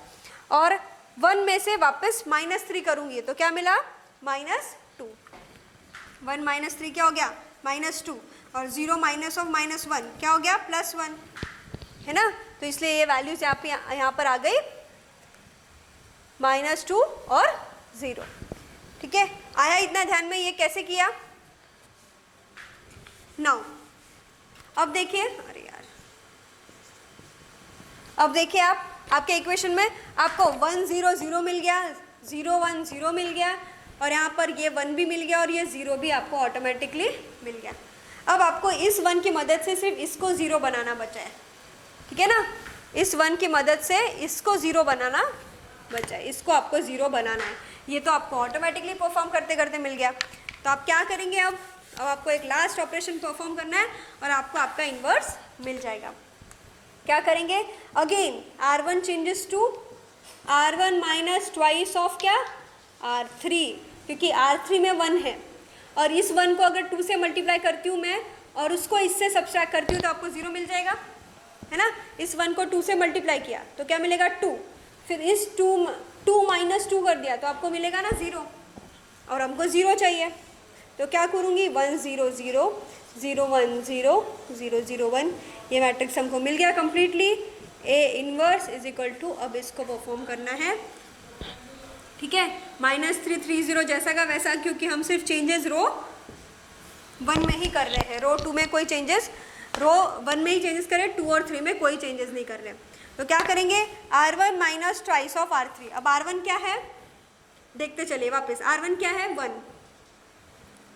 और 1 में से वापस -3 करूंगी तो क्या मिला -2, 1 - 3 क्या हो गया -2, और 0 माइनस ऑफ -1 क्या हो गया +1, है ना। तो इसलिए ये वैल्यूज यहाँ पर आ गई -2 और 0, ठीक है। आया इतना ध्यान में, ये कैसे किया। नाउ अब देखिए, अरे यार, अब देखिए आप, आपके इक्वेशन में आपको 1 0 0 मिल गया, 0 1 0 मिल गया, और यहाँ पर ये 1 भी मिल गया और ये 0 भी आपको ऑटोमेटिकली मिल गया। अब आपको इस 1 की मदद से सिर्फ इसको 0 बनाना बचा है, ठीक है ना। इस 1 की मदद से इसको 0 बनाना बचा है, इसको आपको 0 बनाना है। ये तो आपको ऑटोमेटिकली परफॉर्म करते करते मिल गया। तो आप क्या करेंगे, अब आपको एक लास्ट ऑपरेशन परफॉर्म करना है और आपको आपका इन्वर्स मिल जाएगा। क्या करेंगे, again R1 changes to R1 minus twice of क्या R3, क्योंकि R3 में 1 है, और इस 1 को अगर 2 से मल्टीप्लाई करती हूँ मैं और उसको इससे सब्सट्रैक्ट करती हूँ तो आपको 0 मिल जाएगा, है ना। इस 1 को 2 से मल्टीप्लाई किया तो क्या मिलेगा 2, फिर इस 2 माइनस 2 कर दिया तो आपको मिलेगा ना 0, और हमको 0 चाहिए तो क्या करूँगी 1 0 0 0 1 0 0 0 1, ये मैट्रिक्स हमको मिल गया completely. A inverse is equal to, अब इसको परफॉर्म करना है, ठीक है, -3 3 0 जैसा का वैसा, क्योंकि हम सिर्फ चेंजेस रो 1 में ही कर रहे हैं, रो 2 में कोई चेंजेस, रो 1 में ही चेंजेस कर रहे हैं, 2 और 3 में कोई चेंजेस नहीं कर रहे। तो क्या करेंगे, R1 minus twice of R3। अब R1 क्या है देखते चलिए वापस, R1 क्या है 1,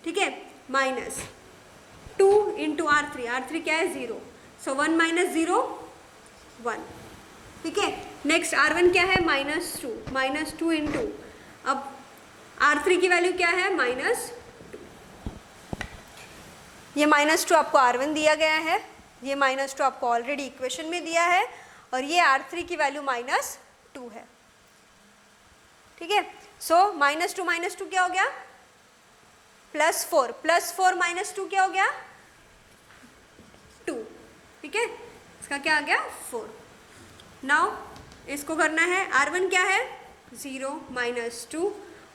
ठीक है, माइनस 2 इंटू R3, R3 क्या है 0, सो 1 माइनस 0 1, ठीक है। नेक्स्ट R1 क्या है -2 इंटू, अब R3 की वैल्यू क्या है -2, ये -2 आपको R1 दिया गया है, ये -2 आपको ऑलरेडी इक्वेशन में दिया है, और ये R3 की वैल्यू -2 है, ठीक है। सो -2 क्या हो गया +4, +4 -2 क्या हो गया 2, ठीक है, इसका क्या आ गया 4। नाउ इसको करना है, R1 क्या है 0 -2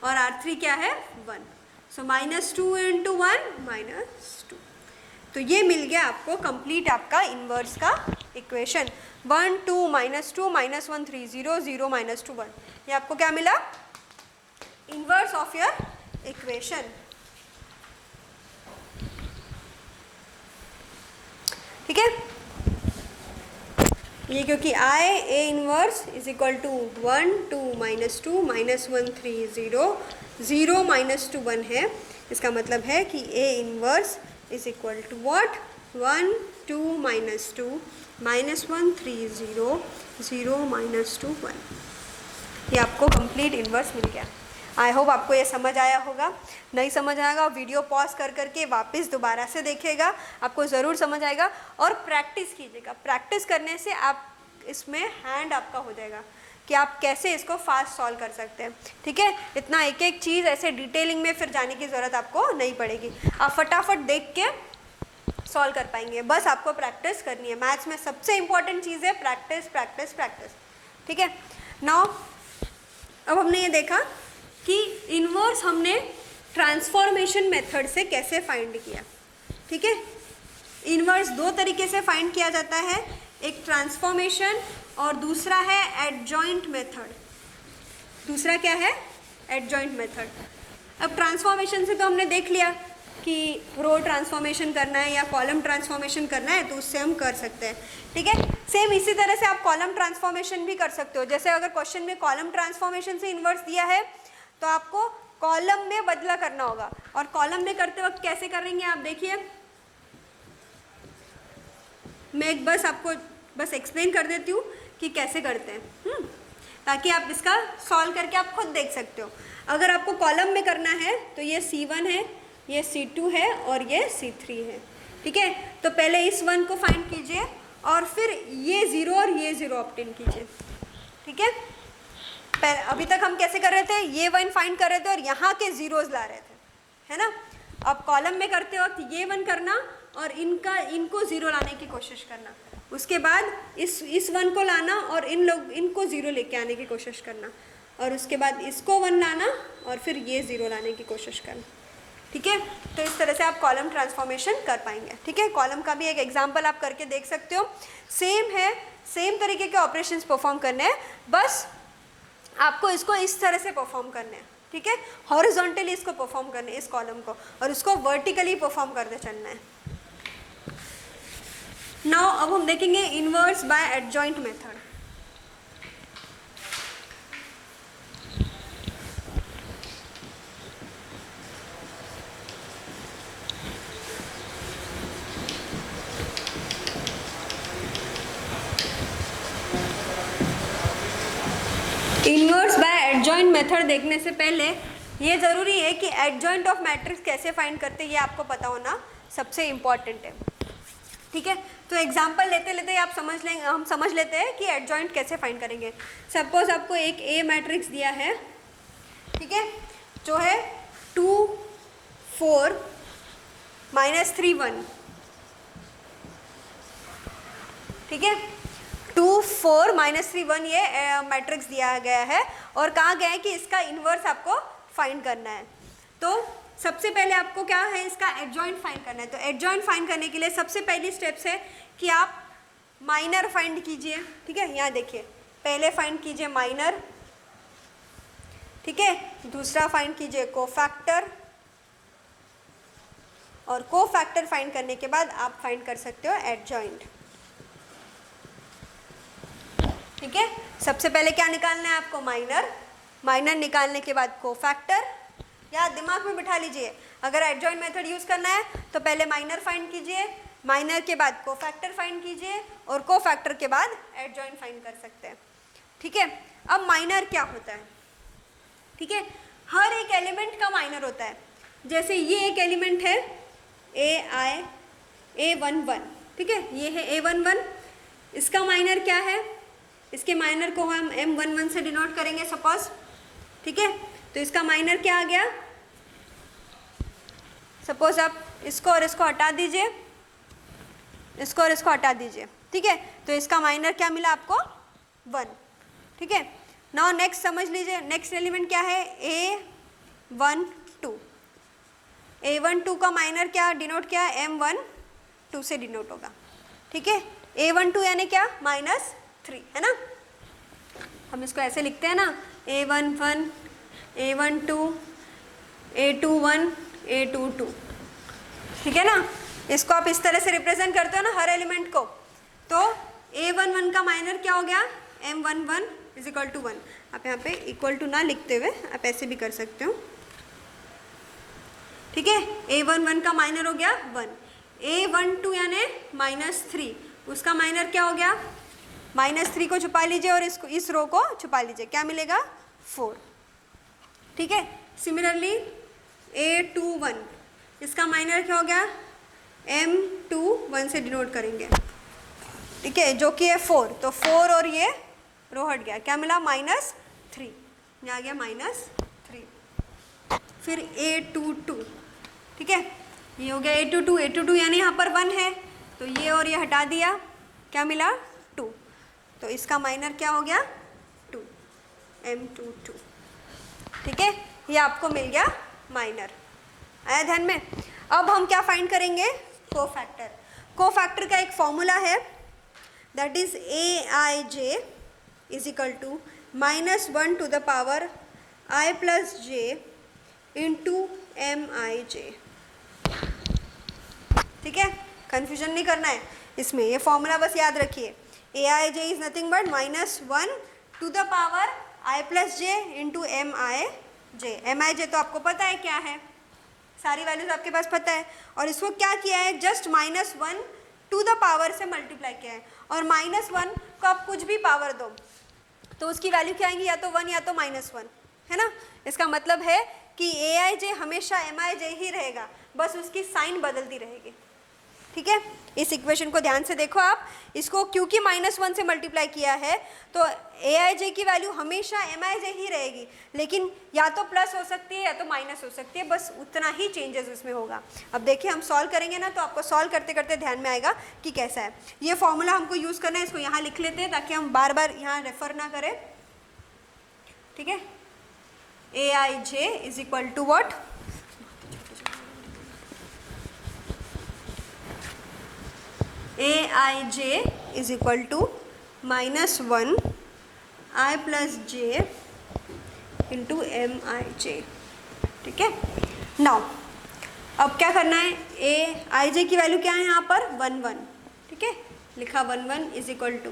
और R3 क्या है 1, सो -2 इंटू 1 -2, तो ये मिल गया आपको कंप्लीट आपका इन्वर्स का इक्वेशन, 1 2 -2 -1 3 0 0 -2 1, ये आपको क्या मिला इन्वर्स ऑफ योर इक्वेशन, ठीक है। ये क्योंकि I A inverse is equal to 1 2 -2 -1 3 0 0 -2 1 है, इसका मतलब है कि A inverse is equal to what 1 2 -2 -1 3 0 0 -2 1, ये आपको कंप्लीट इनवर्स मिल गया। आई होप आपको ये समझ आया होगा, नहीं समझ आएगा वीडियो पॉज कर करके वापस दोबारा से देखिएगा, आपको ज़रूर समझ आएगा, और प्रैक्टिस कीजिएगा। प्रैक्टिस करने से आप इसमें हैंड आपका हो जाएगा कि आप कैसे इसको फास्ट सॉल्व कर सकते हैं, ठीक है। इतना एक एक चीज़ ऐसे डिटेलिंग में फिर जाने की ज़रूरत आपको नहीं पड़ेगी, आप फटाफट देख के सॉल्व कर पाएंगे, बस आपको प्रैक्टिस करनी है। मैथ्स में सबसे इम्पॉर्टेंट चीज़ है प्रैक्टिस प्रैक्टिस प्रैक्टिस, ठीक है। नाउ अब हमने ये देखा कि इन्वर्स हमने ट्रांसफॉर्मेशन मेथड से कैसे फाइंड किया, ठीक है। इन्वर्स दो तरीके से फाइंड किया जाता है, एक ट्रांसफॉर्मेशन और दूसरा है एडजॉइंट मेथड। दूसरा क्या है? Adjoint method. अब ट्रांसफॉर्मेशन से तो हमने देख लिया कि रो ट्रांसफॉर्मेशन करना है या कॉलम ट्रांसफॉर्मेशन करना है, तो उससे हम कर सकते हैं। ठीक है, सेम इसी तरह से आप कॉलम ट्रांसफॉर्मेशन भी कर सकते हो। जैसे अगर क्वेश्चन में कॉलम ट्रांसफॉर्मेशन से इन्वर्स दिया है तो आपको कॉलम में बदला करना होगा, और कॉलम में करते वक्त कैसे करेंगे आप देखिए, मैं एक बस एक्सप्लेन कर देती हूँ कि कैसे करते हैं, ताकि आप इसका सॉल्व करके आप खुद देख सकते हो। अगर आपको कॉलम में करना है तो ये C1 है, ये C2 है और ये C3 है। ठीक है, तो पहले इस 1 को फाइंड कीजिए और फिर ये 0 और ये 0 ऑब्टेन कीजिए। ठीक है, अभी तक हम कैसे कर रहे थे, ये 1 फाइंड कर रहे थे और यहाँ के जीरोज ला रहे थे, है ना। अब कॉलम में करते वक्त ये 1 करना और इनको 0 लाने की कोशिश करना, उसके बाद इस 1 को लाना और इनको 0 लेके आने की कोशिश करना, और उसके बाद इसको 1 लाना और फिर ये 0 लाने की कोशिश करना। ठीक है, तो इस तरह से आप कॉलम ट्रांसफॉर्मेशन कर पाएंगे। ठीक है, कॉलम का भी एक एग्जांपल आप करके देख सकते हो। सेम है, सेम तरीके के ऑपरेशंस परफॉर्म करने हैं, बस आपको इसको इस तरह से परफॉर्म करने हैं। ठीक है, हॉरिजॉन्टली इसको परफॉर्म करना है इस कॉलम को, और उसको वर्टिकली परफॉर्म करते चलना है। नाउ अब हम देखेंगे inverse by adjoint method. Inverse by adjoint method देखने से पहले ये ज़रूरी है कि एडजॉइंट ऑफ मैट्रिक्स कैसे फाइंड करते हैं ये आपको पता होना सबसे इम्पॉर्टेंट है। ठीक है, तो एग्जांपल लेते लेते हम समझ लेते हैं कि एडजॉइंट कैसे फाइंड करेंगे। सपोज आपको एक ए मैट्रिक्स दिया है, ठीक है, जो है 2 4 -3 1। ठीक है, 2 4 -3 1 ये मैट्रिक्स दिया गया है, और कहा गया है कि इसका इन्वर्स आपको फाइंड करना है। तो सबसे पहले आपको क्या है, इसका एडजॉइंट फाइंड करना है। तो एडजॉइंट फाइंड करने के लिए सबसे पहली स्टेप्स है कि आप माइनर फाइंड कीजिए। ठीक है, यहाँ देखिए, पहले फाइंड कीजिए माइनर। ठीक है, दूसरा फाइंड कीजिए कोफैक्टर, और कोफैक्टर फाइंड करने के बाद आप फाइंड कर सकते हो एडजॉइंट। ठीक है, सबसे पहले क्या निकालना है आपको, माइनर। माइनर निकालने के बाद कोफैक्टर, या दिमाग में बिठा लीजिए, अगर एडजॉइंट मेथड यूज़ करना है तो पहले माइनर फाइंड कीजिए, माइनर के बाद कोफैक्टर फाइंड कीजिए, और कोफैक्टर के बाद एडजॉइंट फाइंड कर सकते हैं। ठीक है, अब माइनर क्या होता है, ठीक है, हर एक एलिमेंट का माइनर होता है। जैसे ये एक एलिमेंट है A11, ठीक है, ये है A11, इसका माइनर क्या है, इसके माइनर को हम M11 से डिनोट करेंगे सपोज। ठीक है, तो इसका माइनर क्या आ गया, सपोज आप इसको और इसको हटा दीजिए, इसको और इसको हटा दीजिए। ठीक है, तो इसका माइनर क्या मिला आपको, 1। ठीक है, नाउ नेक्स्ट समझ लीजिए, नेक्स्ट एलिमेंट क्या है, A12। A12 का माइनर क्या डिनोट किया, M12 से डिनोट होगा। ठीक है, A12 यानी क्या, -3, है ना। हम इसको ऐसे लिखते हैं ना, A11 A12 A21 A22। ठीक है ना, इसको आप इस तरह से रिप्रेजेंट करते हो ना हर एलिमेंट को। तो A11 का माइनर क्या हो गया, M11 = 1। आप यहाँ पे इक्वल टू ना लिखते हुए आप ऐसे भी कर सकते हो। ठीक है, A11 का माइनर हो गया 1। A12 यानी -3, उसका माइनर क्या हो गया, -3 को छुपा लीजिए और इस रो को छुपा लीजिए, क्या मिलेगा, 4। ठीक है, सिमिलरली A21, इसका माइनर क्या हो गया, M21 से डिनोट करेंगे। ठीक है, जो कि है 4, तो 4 और ये रो हट गया, क्या मिला, -3, ये आ गया -3। फिर A22, ठीक है, ये हो गया A22 यानी यहाँ पर 1 है, तो ये और ये हटा दिया, क्या मिला, 2, तो इसका माइनर क्या हो गया, 2, M22। ठीक है, ये आपको मिल गया माइनर, आया ध्यान में। अब हम क्या फाइंड करेंगे, कोफैक्टर। कोफैक्टर का एक फॉर्मूला है, that is AIJ is equal to -1 to the power I plus J into MIJ। ठीक है, कंफ्यूजन नहीं करना है इसमें, ये फॉर्मूला बस याद रखिए। AIJ is nothing but -1 to the power I plus J into MIJ। MIJ तो आपको पता है क्या है, सारी वैल्यूज आपके पास पता है, और इसको क्या किया है, जस्ट -1 टू द पावर से मल्टीप्लाई किया है, और -1 को आप कुछ भी पावर दो तो उसकी वैल्यू क्या आएंगी, या तो 1 या तो -1, है ना। इसका मतलब है कि AIJ हमेशा MIJ ही रहेगा, बस उसकी साइन बदलती रहेगी। ठीक है, इस इक्वेशन को ध्यान से देखो आप, इसको क्योंकि -1 से मल्टीप्लाई किया है तो AIJ की वैल्यू हमेशा MIJ ही रहेगी, लेकिन या तो प्लस हो सकती है या तो माइनस हो सकती है, बस उतना ही चेंजेस उसमें होगा। अब देखिए हम सॉल्व करेंगे ना, तो आपको सॉल्व करते करते ध्यान में आएगा कि कैसा है। ये फॉर्मूला हमको यूज़ करना है, इसको यहाँ लिख लेते हैं ताकि हम बार बार यहाँ रेफर ना करें। ठीक है, AIJ is equal to what, AIJ is equal to -1 I plus J into MIJ। ठीक है, नाउ अब क्या करना है, AIJ की वैल्यू क्या है यहाँ पर 1 ठीक है, लिखा 1 इज इक्वल टू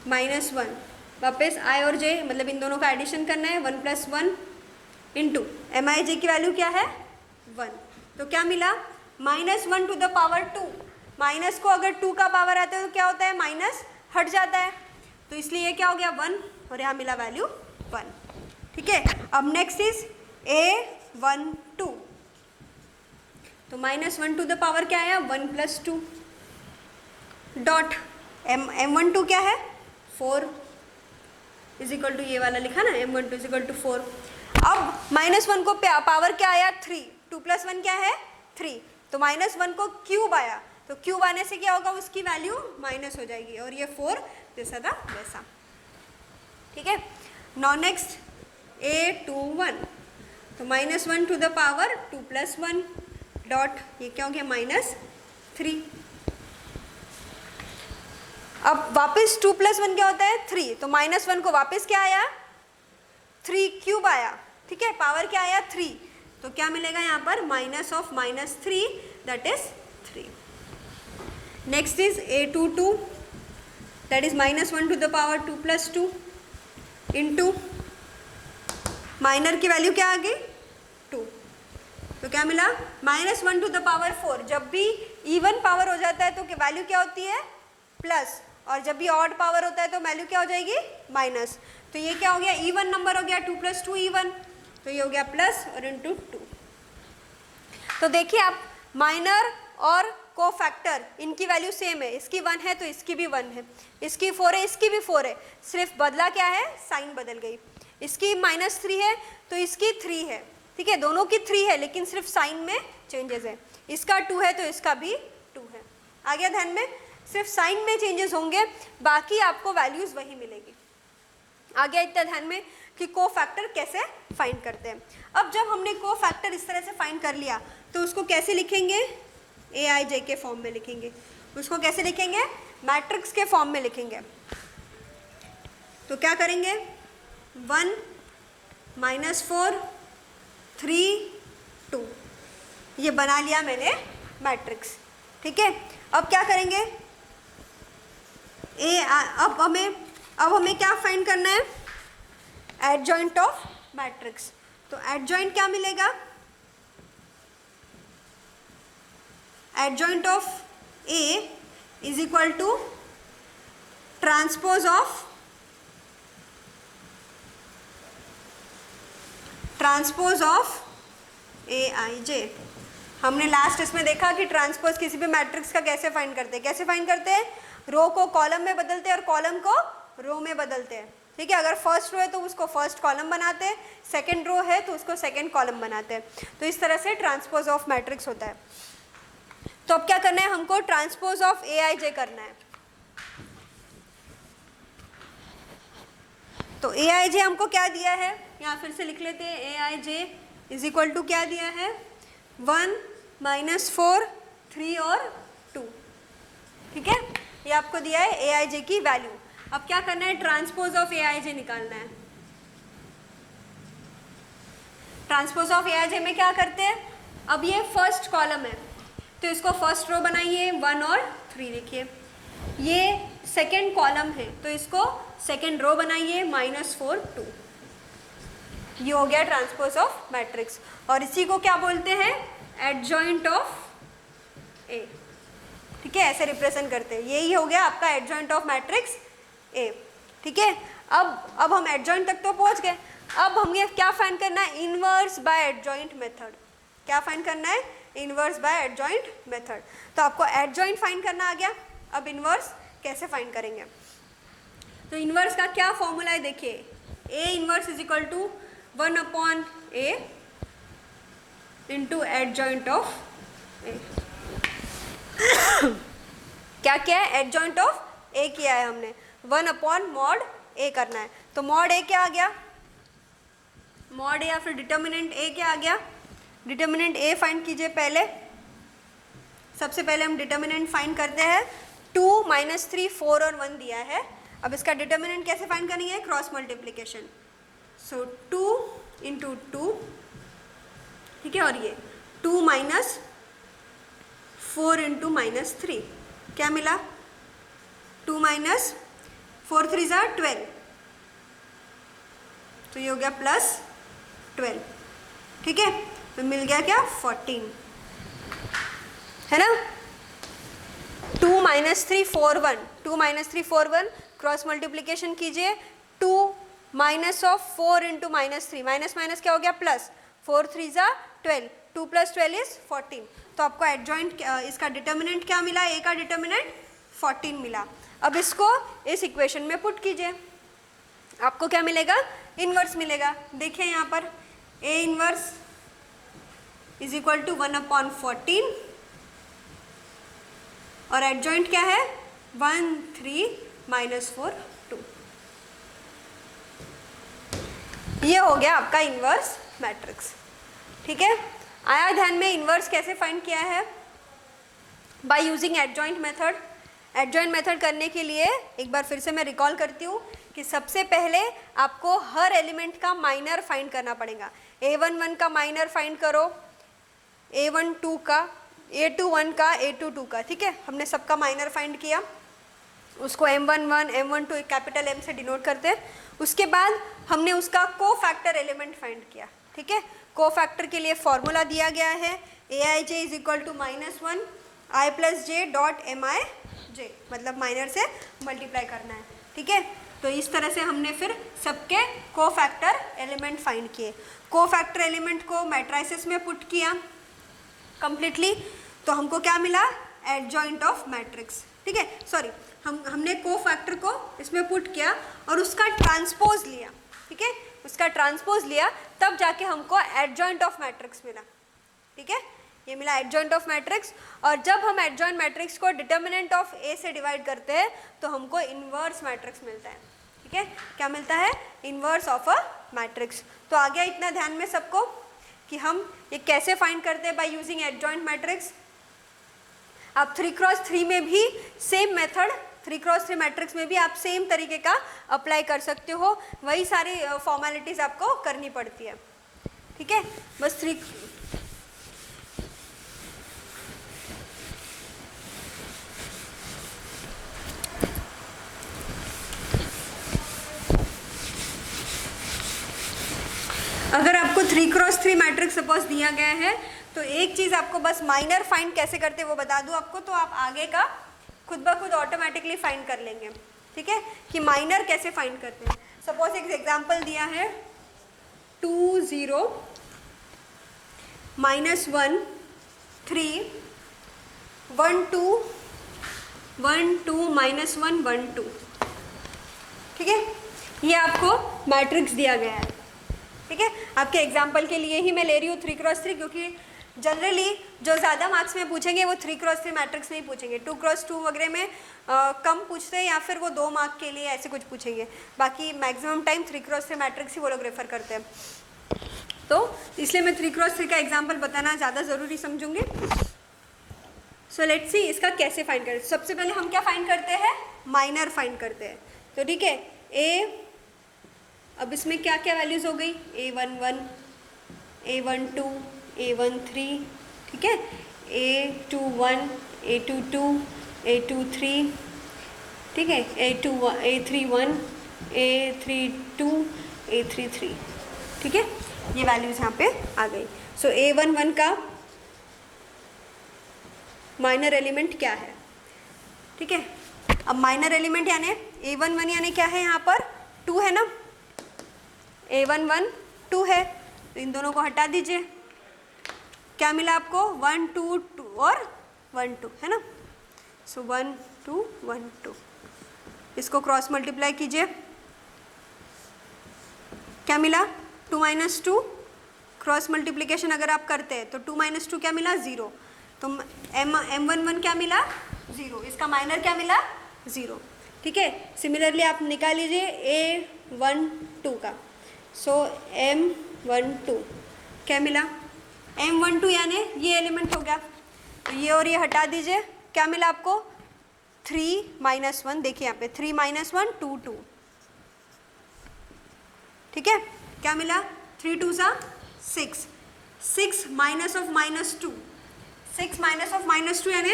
-1, वापस I और J मतलब इन दोनों का एडिशन करना है, 1 + 1 इंटू MIJ की वैल्यू क्या है 1, तो क्या मिला -1 टू द पावर 2। माइनस को अगर 2 का पावर आता है तो क्या होता है, माइनस हट जाता है, तो इसलिए ये क्या हो गया 1, और यहाँ मिला वैल्यू 1। ठीक है, अब नेक्स्ट इज A12, तो -1 टू द पावर क्या आया 1 + 2 डॉट M12 क्या है 4 इज इक्वल टू, ये वाला लिखा ना M12 इज इक्वल टू 4। अब -1 को पावर क्या आया 3, 2 + 1 क्या है 3, तो -1 को क्यूब आया, तो क्यूब आने से क्या होगा, उसकी वैल्यू माइनस हो जाएगी, और ये 4 जैसा था वैसा। ठीक है, नाउ नेक्स्ट A21, तो -1 टू द पावर 2 + 1 डॉट, ये क्या हो गया -3। अब वापस 2 + 1 क्या होता है 3, तो -1 को वापस क्या आया 3 क्यूब आया। ठीक है, पावर क्या आया 3, तो क्या मिलेगा यहाँ पर -3 that is 3। Next is A22, that is -1 to the power 2 + 2 into minor की वैल्यू क्या आ गई 2, तो क्या मिला -1 टू द पावर 4। जब भी इवन पावर हो जाता है तो वैल्यू क्या होती है प्लस, और जब भी ऑड पावर होता है तो वैल्यू क्या हो जाएगी माइनस। तो ये क्या हो गया, इवन नंबर हो गया, 2 + 2 इवन, तो ये हो गया प्लस और इंटू 2। तो देखिए आप, माइनर और कोफैक्टर इनकी वैल्यू सेम है, इसकी 1 है तो इसकी भी 1 है, इसकी 4 है इसकी भी 4 है, सिर्फ बदला क्या है, साइन बदल गई। इसकी -3 है तो इसकी 3 है। ठीक है, दोनों की 3 है लेकिन सिर्फ साइन में चेंजेस है, इसका 2 है तो इसका भी 2 है। आ गया ध्यान में, सिर्फ साइन में चेंजेस होंगे, बाकी आपको वैल्यूज वही मिलेगी। आ गया इतना ध्यान में कि कोफैक्टर कैसे फाइंड करते हैं। अब जब हमने कोफैक्टर इस तरह से फाइंड कर लिया तो उसको कैसे लिखेंगे, AIJ के फॉर्म में लिखेंगे। उसको कैसे लिखेंगे, मैट्रिक्स के फॉर्म में लिखेंगे। तो क्या करेंगे 1 -4 3 2, ये बना लिया मैंने मैट्रिक्स। ठीक है, अब क्या करेंगे, अब हमें क्या फाइंड करना है, एडजॉइंट ऑफ मैट्रिक्स। तो एडजॉइंट क्या मिलेगा, adjoint of A is equal to transpose of AIJ। हमने लास्ट इसमें देखा कि ट्रांसपोज किसी भी मैट्रिक्स का कैसे फाइंड करते हैं, कैसे फाइंड करते हैं, रो को कॉलम में बदलते हैं और कॉलम को रो में बदलते हैं। ठीक है, अगर फर्स्ट रो है तो उसको फर्स्ट कॉलम बनाते हैं, सेकंड रो है तो उसको सेकंड कॉलम बनाते हैं। तो इस तरह से ट्रांसपोज ऑफ मैट्रिक्स होता है। तो अब क्या करना है, हमको ट्रांसपोज ऑफ AIJ करना है। तो AIJ हमको क्या दिया है, यहाँ फिर से लिख लेते हैं, AIJ इज इक्वल टू क्या दिया है 1 -4 3 और 2। ठीक है, ये आपको दिया है ए आई जे की वैल्यू। अब क्या करना है, ट्रांसपोज ऑफ ए आई जे निकालना है। ट्रांसपोज ऑफ ए आई जे में क्या करते हैं, अब ये फर्स्ट कॉलम है तो इसको फर्स्ट रो बनाइए 1 और 3। देखिए ये सेकेंड कॉलम है तो इसको सेकेंड रो बनाइए -4 2। ये हो गया ट्रांसपोज ऑफ मैट्रिक्स और इसी को क्या बोलते हैं, एडजॉइंट ऑफ ए। ठीक है, ऐसे रिप्रेजेंट करते हैं। यही हो गया आपका एडजॉइंट ऑफ मैट्रिक्स ए। ठीक है, अब हम एडजॉइंट तक तो पहुंच गए। अब हमें क्या फाइंड करना है, इनवर्स बाय एडजॉइंट मेथड। क्या फाइंड करना है, इनवर्स बाय एडजॉइंट मेथड। तो आपको एडजॉइंट फाइंड करना आ गया, अब इनवर्स कैसे फाइंड करेंगे। तो इनवर्स का क्या फॉर्मूला है, देखिए A inverse is equal to 1/a into adjoint of A. क्या किया है, एडजॉइंट ऑफ ए किया है हमने, 1/mod a करना है। तो मॉड ए क्या आ गया, मॉड ए या फिर डिटर्मिनेंट ए क्या आ गया, डिटर्मिनेंट ए फाइंड कीजिए। पहले सबसे पहले हम डिटर्मिनेंट फाइंड करते हैं। 2 -3 4 और 1 दिया है। अब इसका डिटर्मिनेंट कैसे फाइंड करेंगे, क्रॉस मल्टीप्लिकेशन। सो 2 × 2, ठीक है, और ये 2 - 4 × -3 क्या मिला, 2 - 4 3 = 12, तो ये हो गया +12। ठीक है, तो मिल गया क्या, 14, है ना। 2 - 3 4 1, 2 - 3 4 1 क्रॉस मल्टीप्लिकेशन कीजिए। 2 - 4 × -3, माइनस क्या हो गया प्लस, 4 3 = 12, 2 + 12 = 14। तो आपको एडजॉइंट इसका डिटर्मिनेंट क्या मिला, ए का डिटर्मिनेंट 14 मिला। अब इसको इस इक्वेशन में पुट कीजिए, आपको क्या मिलेगा, इनवर्स मिलेगा। देखिए यहाँ पर A inverse is equal to 1/14 और एडजॉइंट क्या है 1 3 -4 2। ये हो गया आपका इनवर्स मैट्रिक्स। ठीक है, आया ध्यान में इनवर्स कैसे फाइंड किया है, by using adjoint method. Adjoint method करने के लिए एक बार फिर से मैं रिकॉल करती हूँ कि सबसे पहले आपको हर एलिमेंट का माइनर फाइंड करना पड़ेगा। a11 का माइनर फाइंड करो, a12 का, a21 का, a22 का। ठीक है, हमने सबका माइनर फाइंड किया, उसको m11 m12 कैपिटल M से डिनोट करते हैं। उसके बाद हमने उसका को फैक्टर एलिमेंट फाइंड किया। ठीक है, को फैक्टर के लिए फॉर्मूला दिया गया है aij is equal to -1 i + j dot mij, मतलब माइनर से मल्टीप्लाई करना है। ठीक है, तो इस तरह से हमने फिर सबके को फैक्टर एलिमेंट फाइंड किए। को फैक्टर एलिमेंट को मैट्रिसेस में पुट किया कंप्लीटली, तो हमको क्या मिला, एडजॉइंट ऑफ मैट्रिक्स। ठीक है, सॉरी, हमने को फैक्टर को इसमें पुट किया और उसका ट्रांसपोज लिया। ठीक है, उसका ट्रांसपोज लिया, तब जाके हमको एडजॉइंट ऑफ मैट्रिक्स मिला। ठीक है, ये मिला एडजॉइंट ऑफ मैट्रिक्स। और जब हम एडजॉइंट मैट्रिक्स को डिटर्मिनेंट ऑफ ए से डिवाइड करते हैं तो हमको इन्वर्स मैट्रिक्स मिलता है। ठीक है, क्या मिलता है, इन्वर्स ऑफ अ मैट्रिक्स। तो आ गया इतना ध्यान में सबको कि हम ये कैसे फाइंड करते हैं, बाय यूजिंग एडजॉइंट मैट्रिक्स। आप 3x3 में भी सेम मेथड, 3x3 मैट्रिक्स में भी आप सेम तरीके का अप्लाई कर सकते हो, वही सारी फॉर्मेलिटीज आपको करनी पड़ती है। ठीक है, बस अगर आपको 3x3 मैट्रिक्स सपोज दिया गया है तो एक चीज़ आपको बस माइनर फाइंड कैसे करते हैं वो बता दूं आपको, तो आप आगे का खुद ब खुद ऑटोमेटिकली फाइंड कर लेंगे। ठीक है, कि माइनर कैसे फाइंड करते हैं। सपोज एक एग्जांपल दिया है 2 0 -1 3 1 2 1 2 -1 1 2। ठीक है, ये आपको मैट्रिक्स दिया गया है। ठीक है, आपके एग्जाम्पल के लिए ही मैं ले रही हूँ 3x3, क्योंकि जनरली जो ज़्यादा मार्क्स में पूछेंगे वो 3x3 मैट्रिक्स नहीं पूछेंगे, 2x2 वगैरह में कम पूछते हैं या फिर वो 2 मार्क के लिए ऐसे कुछ पूछेंगे। बाकी मैक्सिमम टाइम 3x3 मैट्रिक्स ही वो लोग रेफर करते हैं। तो इसलिए मैं 3x3 का एग्जाम्पल बताना ज़्यादा ज़रूरी समझूंगी। सो लेट्स सी इसका कैसे फाइंड करें। सबसे पहले हम क्या फाइंड करते हैं, माइनर फाइंड करते हैं। तो ठीक है, ए, अब इसमें क्या क्या वैल्यूज हो गई, A11, A12, A13, ठीक है, A21, A22, A23, ठीक है, A31, A32, A33, ठीक है, ये वैल्यूज यहाँ पे आ गई। सो A11 का माइनर एलिमेंट क्या है, ठीक है। अब माइनर एलिमेंट यानी A11 यानी क्या है, यहाँ पर 2 है ना, A11 2 है, तो इन दोनों को हटा दीजिए, क्या मिला आपको 1 2 2 और 1 2 है ना। सो 1 2 1 2, इसको क्रॉस मल्टीप्लाई कीजिए, क्या मिला 2 माइनस 2, क्रॉस मल्टीप्लिकेशन अगर आप करते हैं तो 2 माइनस 2 क्या मिला 0, तो M11 क्या मिला 0, इसका माइनर क्या मिला 0, ठीक है। सिमिलरली आप निकाल लीजिए A12 का। सो M12 क्या मिला, M12 यानी ये एलिमेंट हो गया, तो ये और ये हटा दीजिए, क्या मिला आपको 3 माइनस 1, देखिए यहाँ पे 3 माइनस 1 2 2, ठीक है, क्या मिला 3 2 सा 6, 6 minus of minus 2, 6 minus of minus 2 यानी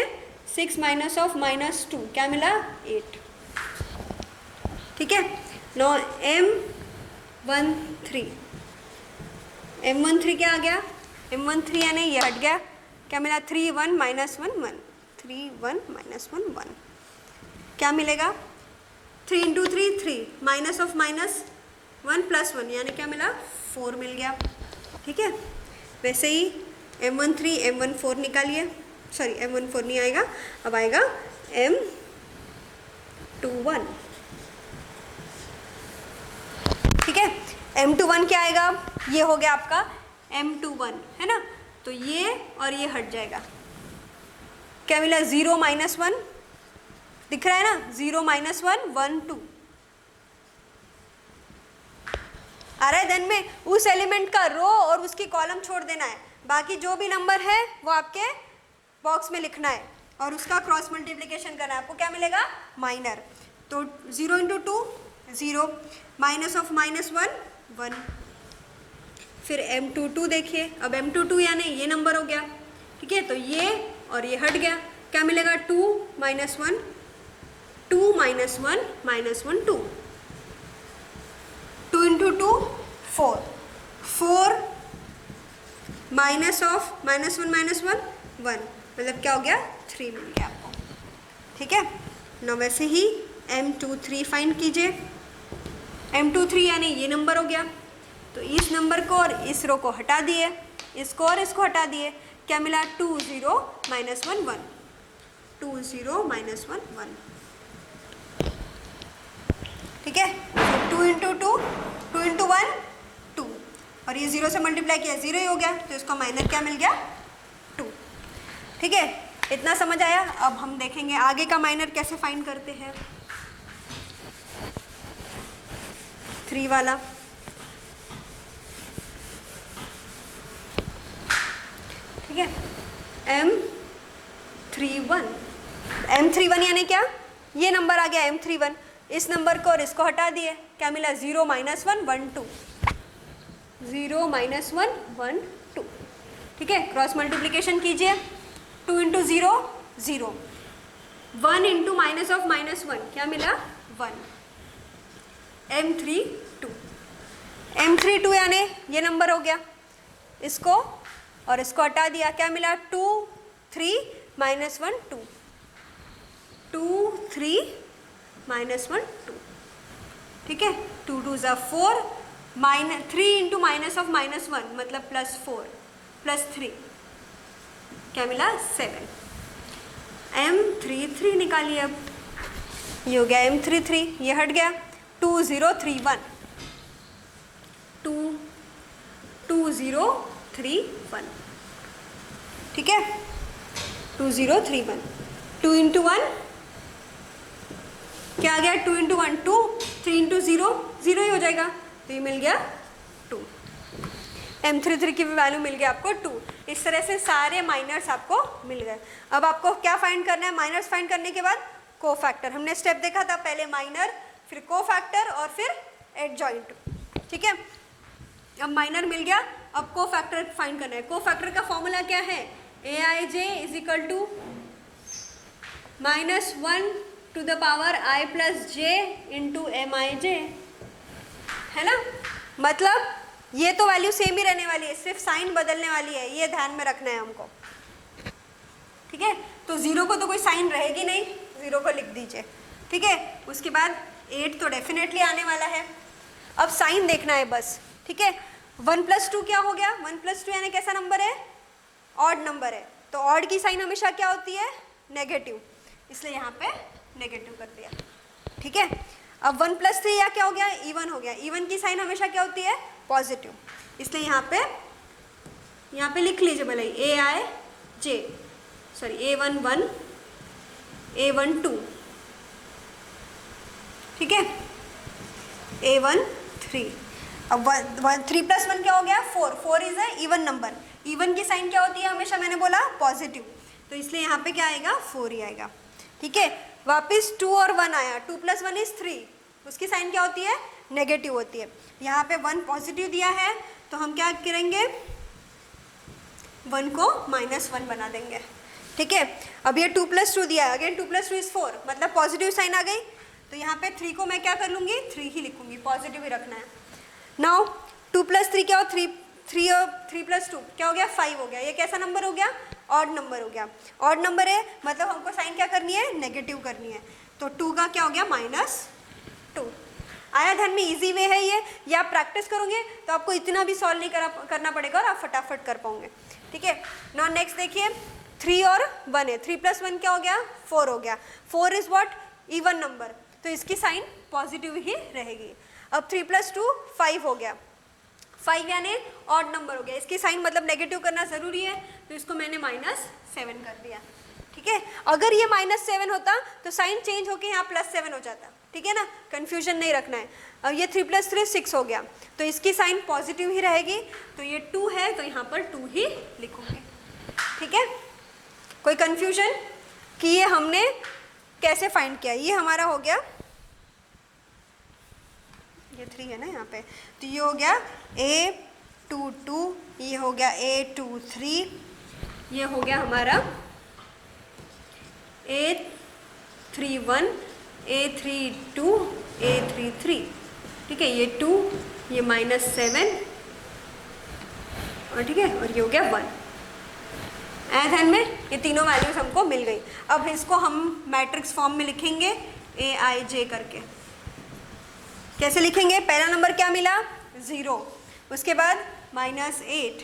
6 माइनस ऑफ माइनस 2, क्या मिला 8, ठीक है। नो M13 क्या आ गया, M13 यानी ये हट गया, क्या मिला 3 1 माइनस 1 1, 3 1 माइनस 1 1, क्या मिलेगा 3 into 3 3, minus of minus 1 plus 1 यानी क्या मिला 4 मिल गया, ठीक है। वैसे ही M13 M14 निकालिए, सॉरी M14 नहीं आएगा, अब आएगा M21, ठीक है। M21 क्या आएगा, ये हो गया आपका M21 है ना, तो ये और ये हट जाएगा, क्या मिला 0 माइनस 1, दिख रहा है ना 0 माइनस 1 1 2 आ रहा है। देन में उस एलिमेंट का रो और उसकी कॉलम छोड़ देना है, बाकी जो भी नंबर है वो आपके बॉक्स में लिखना है और उसका क्रॉस मल्टीप्लिकेशन करना है, आपको क्या मिलेगा माइनर। तो 0 इंटू 2 0, माइनस ऑफ माइनस 1 1, फिर M22 देखिए, अब M22 यानी ये नंबर हो गया, ठीक है, तो ये और ये हट गया, क्या मिलेगा 2 minus 1 2 minus 1 minus 1 2, 2 into 2 4, 4 minus of minus 1 minus 1 1, मतलब क्या हो गया 3 मिल गया आपको, ठीक है। ना वैसे ही M23 फाइंड कीजिए, M23 यानी ये नंबर हो गया, तो इस नंबर को और इस रो को हटा दिए, इसको और इसको हटा दिए, क्या मिला 2 0 माइनस 1 1, 2 0 माइनस 1 1, ठीक है। 2 इंटू 2 2 इंटू 1 2, और ये 0 से मल्टीप्लाई किया 0 ही हो गया, तो इसका माइनर क्या मिल गया 2, ठीक है। इतना समझ आया। अब हम देखेंगे आगे का माइनर कैसे फाइंड करते हैं। 3 वाला, ठीक है, M31 यानी क्या, ये नंबर आ गया M31, इस नंबर को और इसको हटा दिए, क्या मिला 0 माइनस 1 1 2, 0 माइनस 1 1 2, ठीक है। क्रॉस मल्टीप्लिकेशन कीजिए, 2 into 0 0, 1 into minus of minus 1 क्या मिला 1, M32 यानी ये नंबर हो गया, इसको और इसको हटा दिया, क्या मिला 2 3 माइनस 1 2, 2 3 माइनस 1 2, ठीक है। 2 2 ज़ा 4, minus 3 into minus of minus 1 मतलब प्लस 4 प्लस 3, क्या मिला 7, M33 निकालिए। अब ये हो गया M33, ये हट गया, 2 0 3 1, 2 2 0 3 1, ठीक है, 2 0 3 1, 2 इंटू 1 क्या आ गया, 2 इंटू 1 2, 3 इंटू 0 0 ही हो जाएगा, तो ये मिल गया 2। M33 की भी वैल्यू मिल गई आपको 2। इस तरह से सारे माइनर्स आपको मिल गए। अब आपको क्या फाइंड करना है, माइनर्स फाइंड करने के बाद कोफैक्टर। हमने स्टेप देखा था, पहले माइनर, फिर कोफैक्टर और फिर एडजॉइंट, ठीक है। अब माइनर मिल गया, अब कोफैक्टर फाइंड करना है। कोफैक्टर का फॉर्मूला क्या है, Aij is equal to -1 to the power i plus J into Mij, है ना। मतलब ये तो वैल्यू सेम ही रहने वाली है, सिर्फ साइन बदलने वाली है, ये ध्यान में रखना है हमको, ठीक है। तो 0 को तो कोई साइन रहेगी नहीं, 0 को लिख दीजिए, ठीक है। उसके बाद 8 तो डेफिनेटली आने वाला है। अब साइन देखना है बस, ठीक है। 1 + 2 क्या हो गया, 1 + 2 यानी कैसा नंबर है, ऑड नंबर है। तो ऑड की साइन हमेशा क्या होती है, नेगेटिव, इसलिए यहाँ पे नेगेटिव कर दिया, ठीक है। अब 1 + 3 या क्या हो गया, इवन हो गया। इवन की साइन हमेशा क्या होती है, पॉजिटिव, इसलिए यहाँ पे लिख लीजिए भले Aij, सॉरी A11 A12, ठीक है, A13। अब 3 + 1 क्या हो गया, 4। 4 is a even number. Even की साइन क्या होती है, हमेशा मैंने बोला पॉजिटिव, तो इसलिए यहाँ पे क्या आएगा, 4 ही आएगा, ठीक है। वापस 2 और 1 आया, 2 + 1 इज 3, उसकी साइन क्या होती है, नेगेटिव होती है। यहाँ पे 1 पॉजिटिव दिया है, तो हम क्या करेंगे, 1 को -1 बना देंगे, ठीक है। अब ये 2 + 2 दिया है, अगेन 2 + 2 इज 4, मतलब पॉजिटिव साइन आ गई। तो यहाँ पे 3 को मैं क्या कर लूँगी, 3 ही लिखूँगी, पॉजिटिव ही रखना है। नाउ 2 + 3 क्या हो, 3 और 3 + 2 क्या हो गया, 5 हो गया। ये कैसा नंबर हो गया, ऑड नंबर हो गया। ऑड नंबर है मतलब हमको साइन क्या करनी है, नेगेटिव करनी है। तो 2 का क्या हो गया, -2। आया ध्यान में, इजी वे है ये आप प्रैक्टिस करोगे तो आपको इतना भी सॉल्व नहीं करना पड़ेगा और आप फटाफट कर पाओगे, ठीक है। नाउ नेक्स्ट देखिए, 3 और 1 है, 3 + 1 क्या हो गया, 4 हो गया। 4 इज व्हाट, इवन नंबर, तो इसकी साइन पॉजिटिव ही रहेगी। अब 3 + 2 5 हो गया, 5 यानी ऑड नंबर हो गया, इसकी साइन मतलब नेगेटिव करना ज़रूरी है, तो इसको मैंने -7 कर दिया, ठीक है। अगर ये -7 होता तो साइन चेंज होके यहाँ +7 हो जाता, ठीक है ना, कंफ्यूजन नहीं रखना है। अब ये 3 + 3 6 हो गया, तो इसकी साइन पॉजिटिव ही रहेगी, तो ये 2 है तो यहाँ पर 2 ही लिखूंगे, ठीक है। कोई कंफ्यूजन कि ये हमने कैसे फाइंड किया, ये हमारा हो गया, ये 3 है ना यहाँ पे, तो ये हो गया A22, ये हो गया A23, ये हो गया हमारा A31 A32 A33, ठीक है। ये 2, ये -7 और ठीक है, और ये हो गया 1। आया ध्यान में, ये तीनों वैल्यूज हमको मिल गई। अब इसको हम मैट्रिक्स फॉर्म में लिखेंगे Aij करके। कैसे लिखेंगे, पहला नंबर क्या मिला, 0, उसके बाद -8,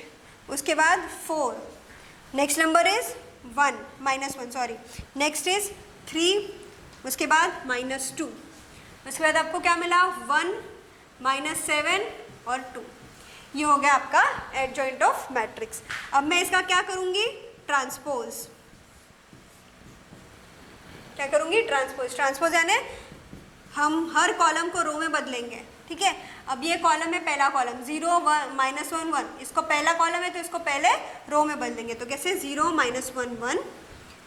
उसके बाद 4, next number is 1 -1 sorry, next is 3, उसके बाद -2, उसके बाद आपको क्या मिला, 1 -7 और 2। ये हो गया आपका एडजॉइंट ऑफ मैट्रिक्स। अब मैं इसका क्या करूँगी, ट्रांसपोज, क्या करूँगी, ट्रांसपोज यानी हम हर कॉलम को रो में बदलेंगे, ठीक है। अब ये कॉलम है, पहला कॉलम 0 1 -1 1, इसको पहला कॉलम है तो इसको पहले रो में बदलेंगे, तो कैसे 0 -1 1,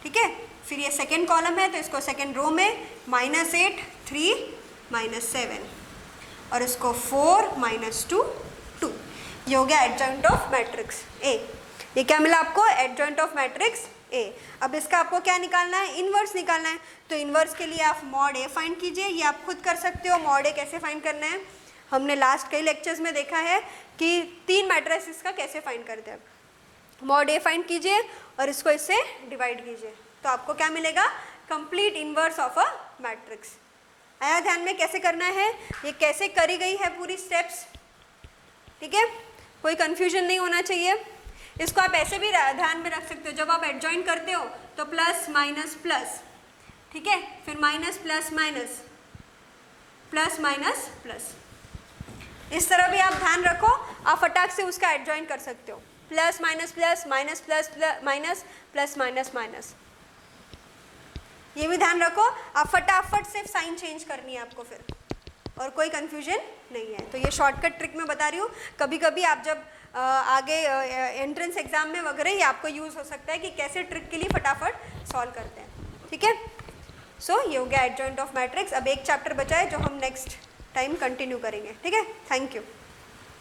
ठीक है। फिर ये सेकेंड कॉलम है तो इसको सेकेंड रो में -8 3 -7 और इसको 4 -2 2। ये हो गया एडजॉइंट ऑफ मैट्रिक्स ए। ये क्या मिला आपको, एडजॉइंट ऑफ मैट्रिक्स ए। अब इसका आपको क्या निकालना है, इन्वर्स निकालना है। तो इन्वर्स के लिए आप मॉड ए फाइंड कीजिए, ये आप खुद कर सकते हो। मॉड ए कैसे फाइंड करना है, हमने लास्ट कई लेक्चर्स में देखा है कि 3 मैट्रिसेस का कैसे फाइंड करते हैं। मॉड ए फाइंड कीजिए और इसको इससे डिवाइड कीजिए, तो आपको क्या मिलेगा, complete inverse of a matrix. आया ध्यान में कैसे करना है, ये कैसे करी गई है पूरी स्टेप्स, ठीक है। कोई कंफ्यूजन नहीं होना चाहिए। इसको आप ऐसे भी ध्यान में रख सकते हो, जब आप एडजॉइन करते हो तो प्लस माइनस प्लस, ठीक है, फिर minus plus minus, plus minus plus, इस तरह भी आप ध्यान रखो, आप फटाक से उसका एडजॉइन कर सकते हो। Plus minus plus, minus plus minus, plus minus minus, ये भी ध्यान रखो। आप फटाफट सिर्फ साइन चेंज करनी है आपको, फिर और कोई कन्फ्यूजन नहीं है। तो ये शॉर्टकट ट्रिक मैं बता रही हूँ, कभी कभी आप जब आगे एंट्रेंस एग्जाम में वगैरह ये आपको यूज़ हो सकता है कि कैसे ट्रिक के लिए फटाफट सॉल्व करते हैं। ठीक है, सो ये हो गया एडजॉइंट ऑफ मैट्रिक्स। अब एक चैप्टर बचा है जो हम नेक्स्ट टाइम कंटिन्यू करेंगे। ठीक है, थैंक यू।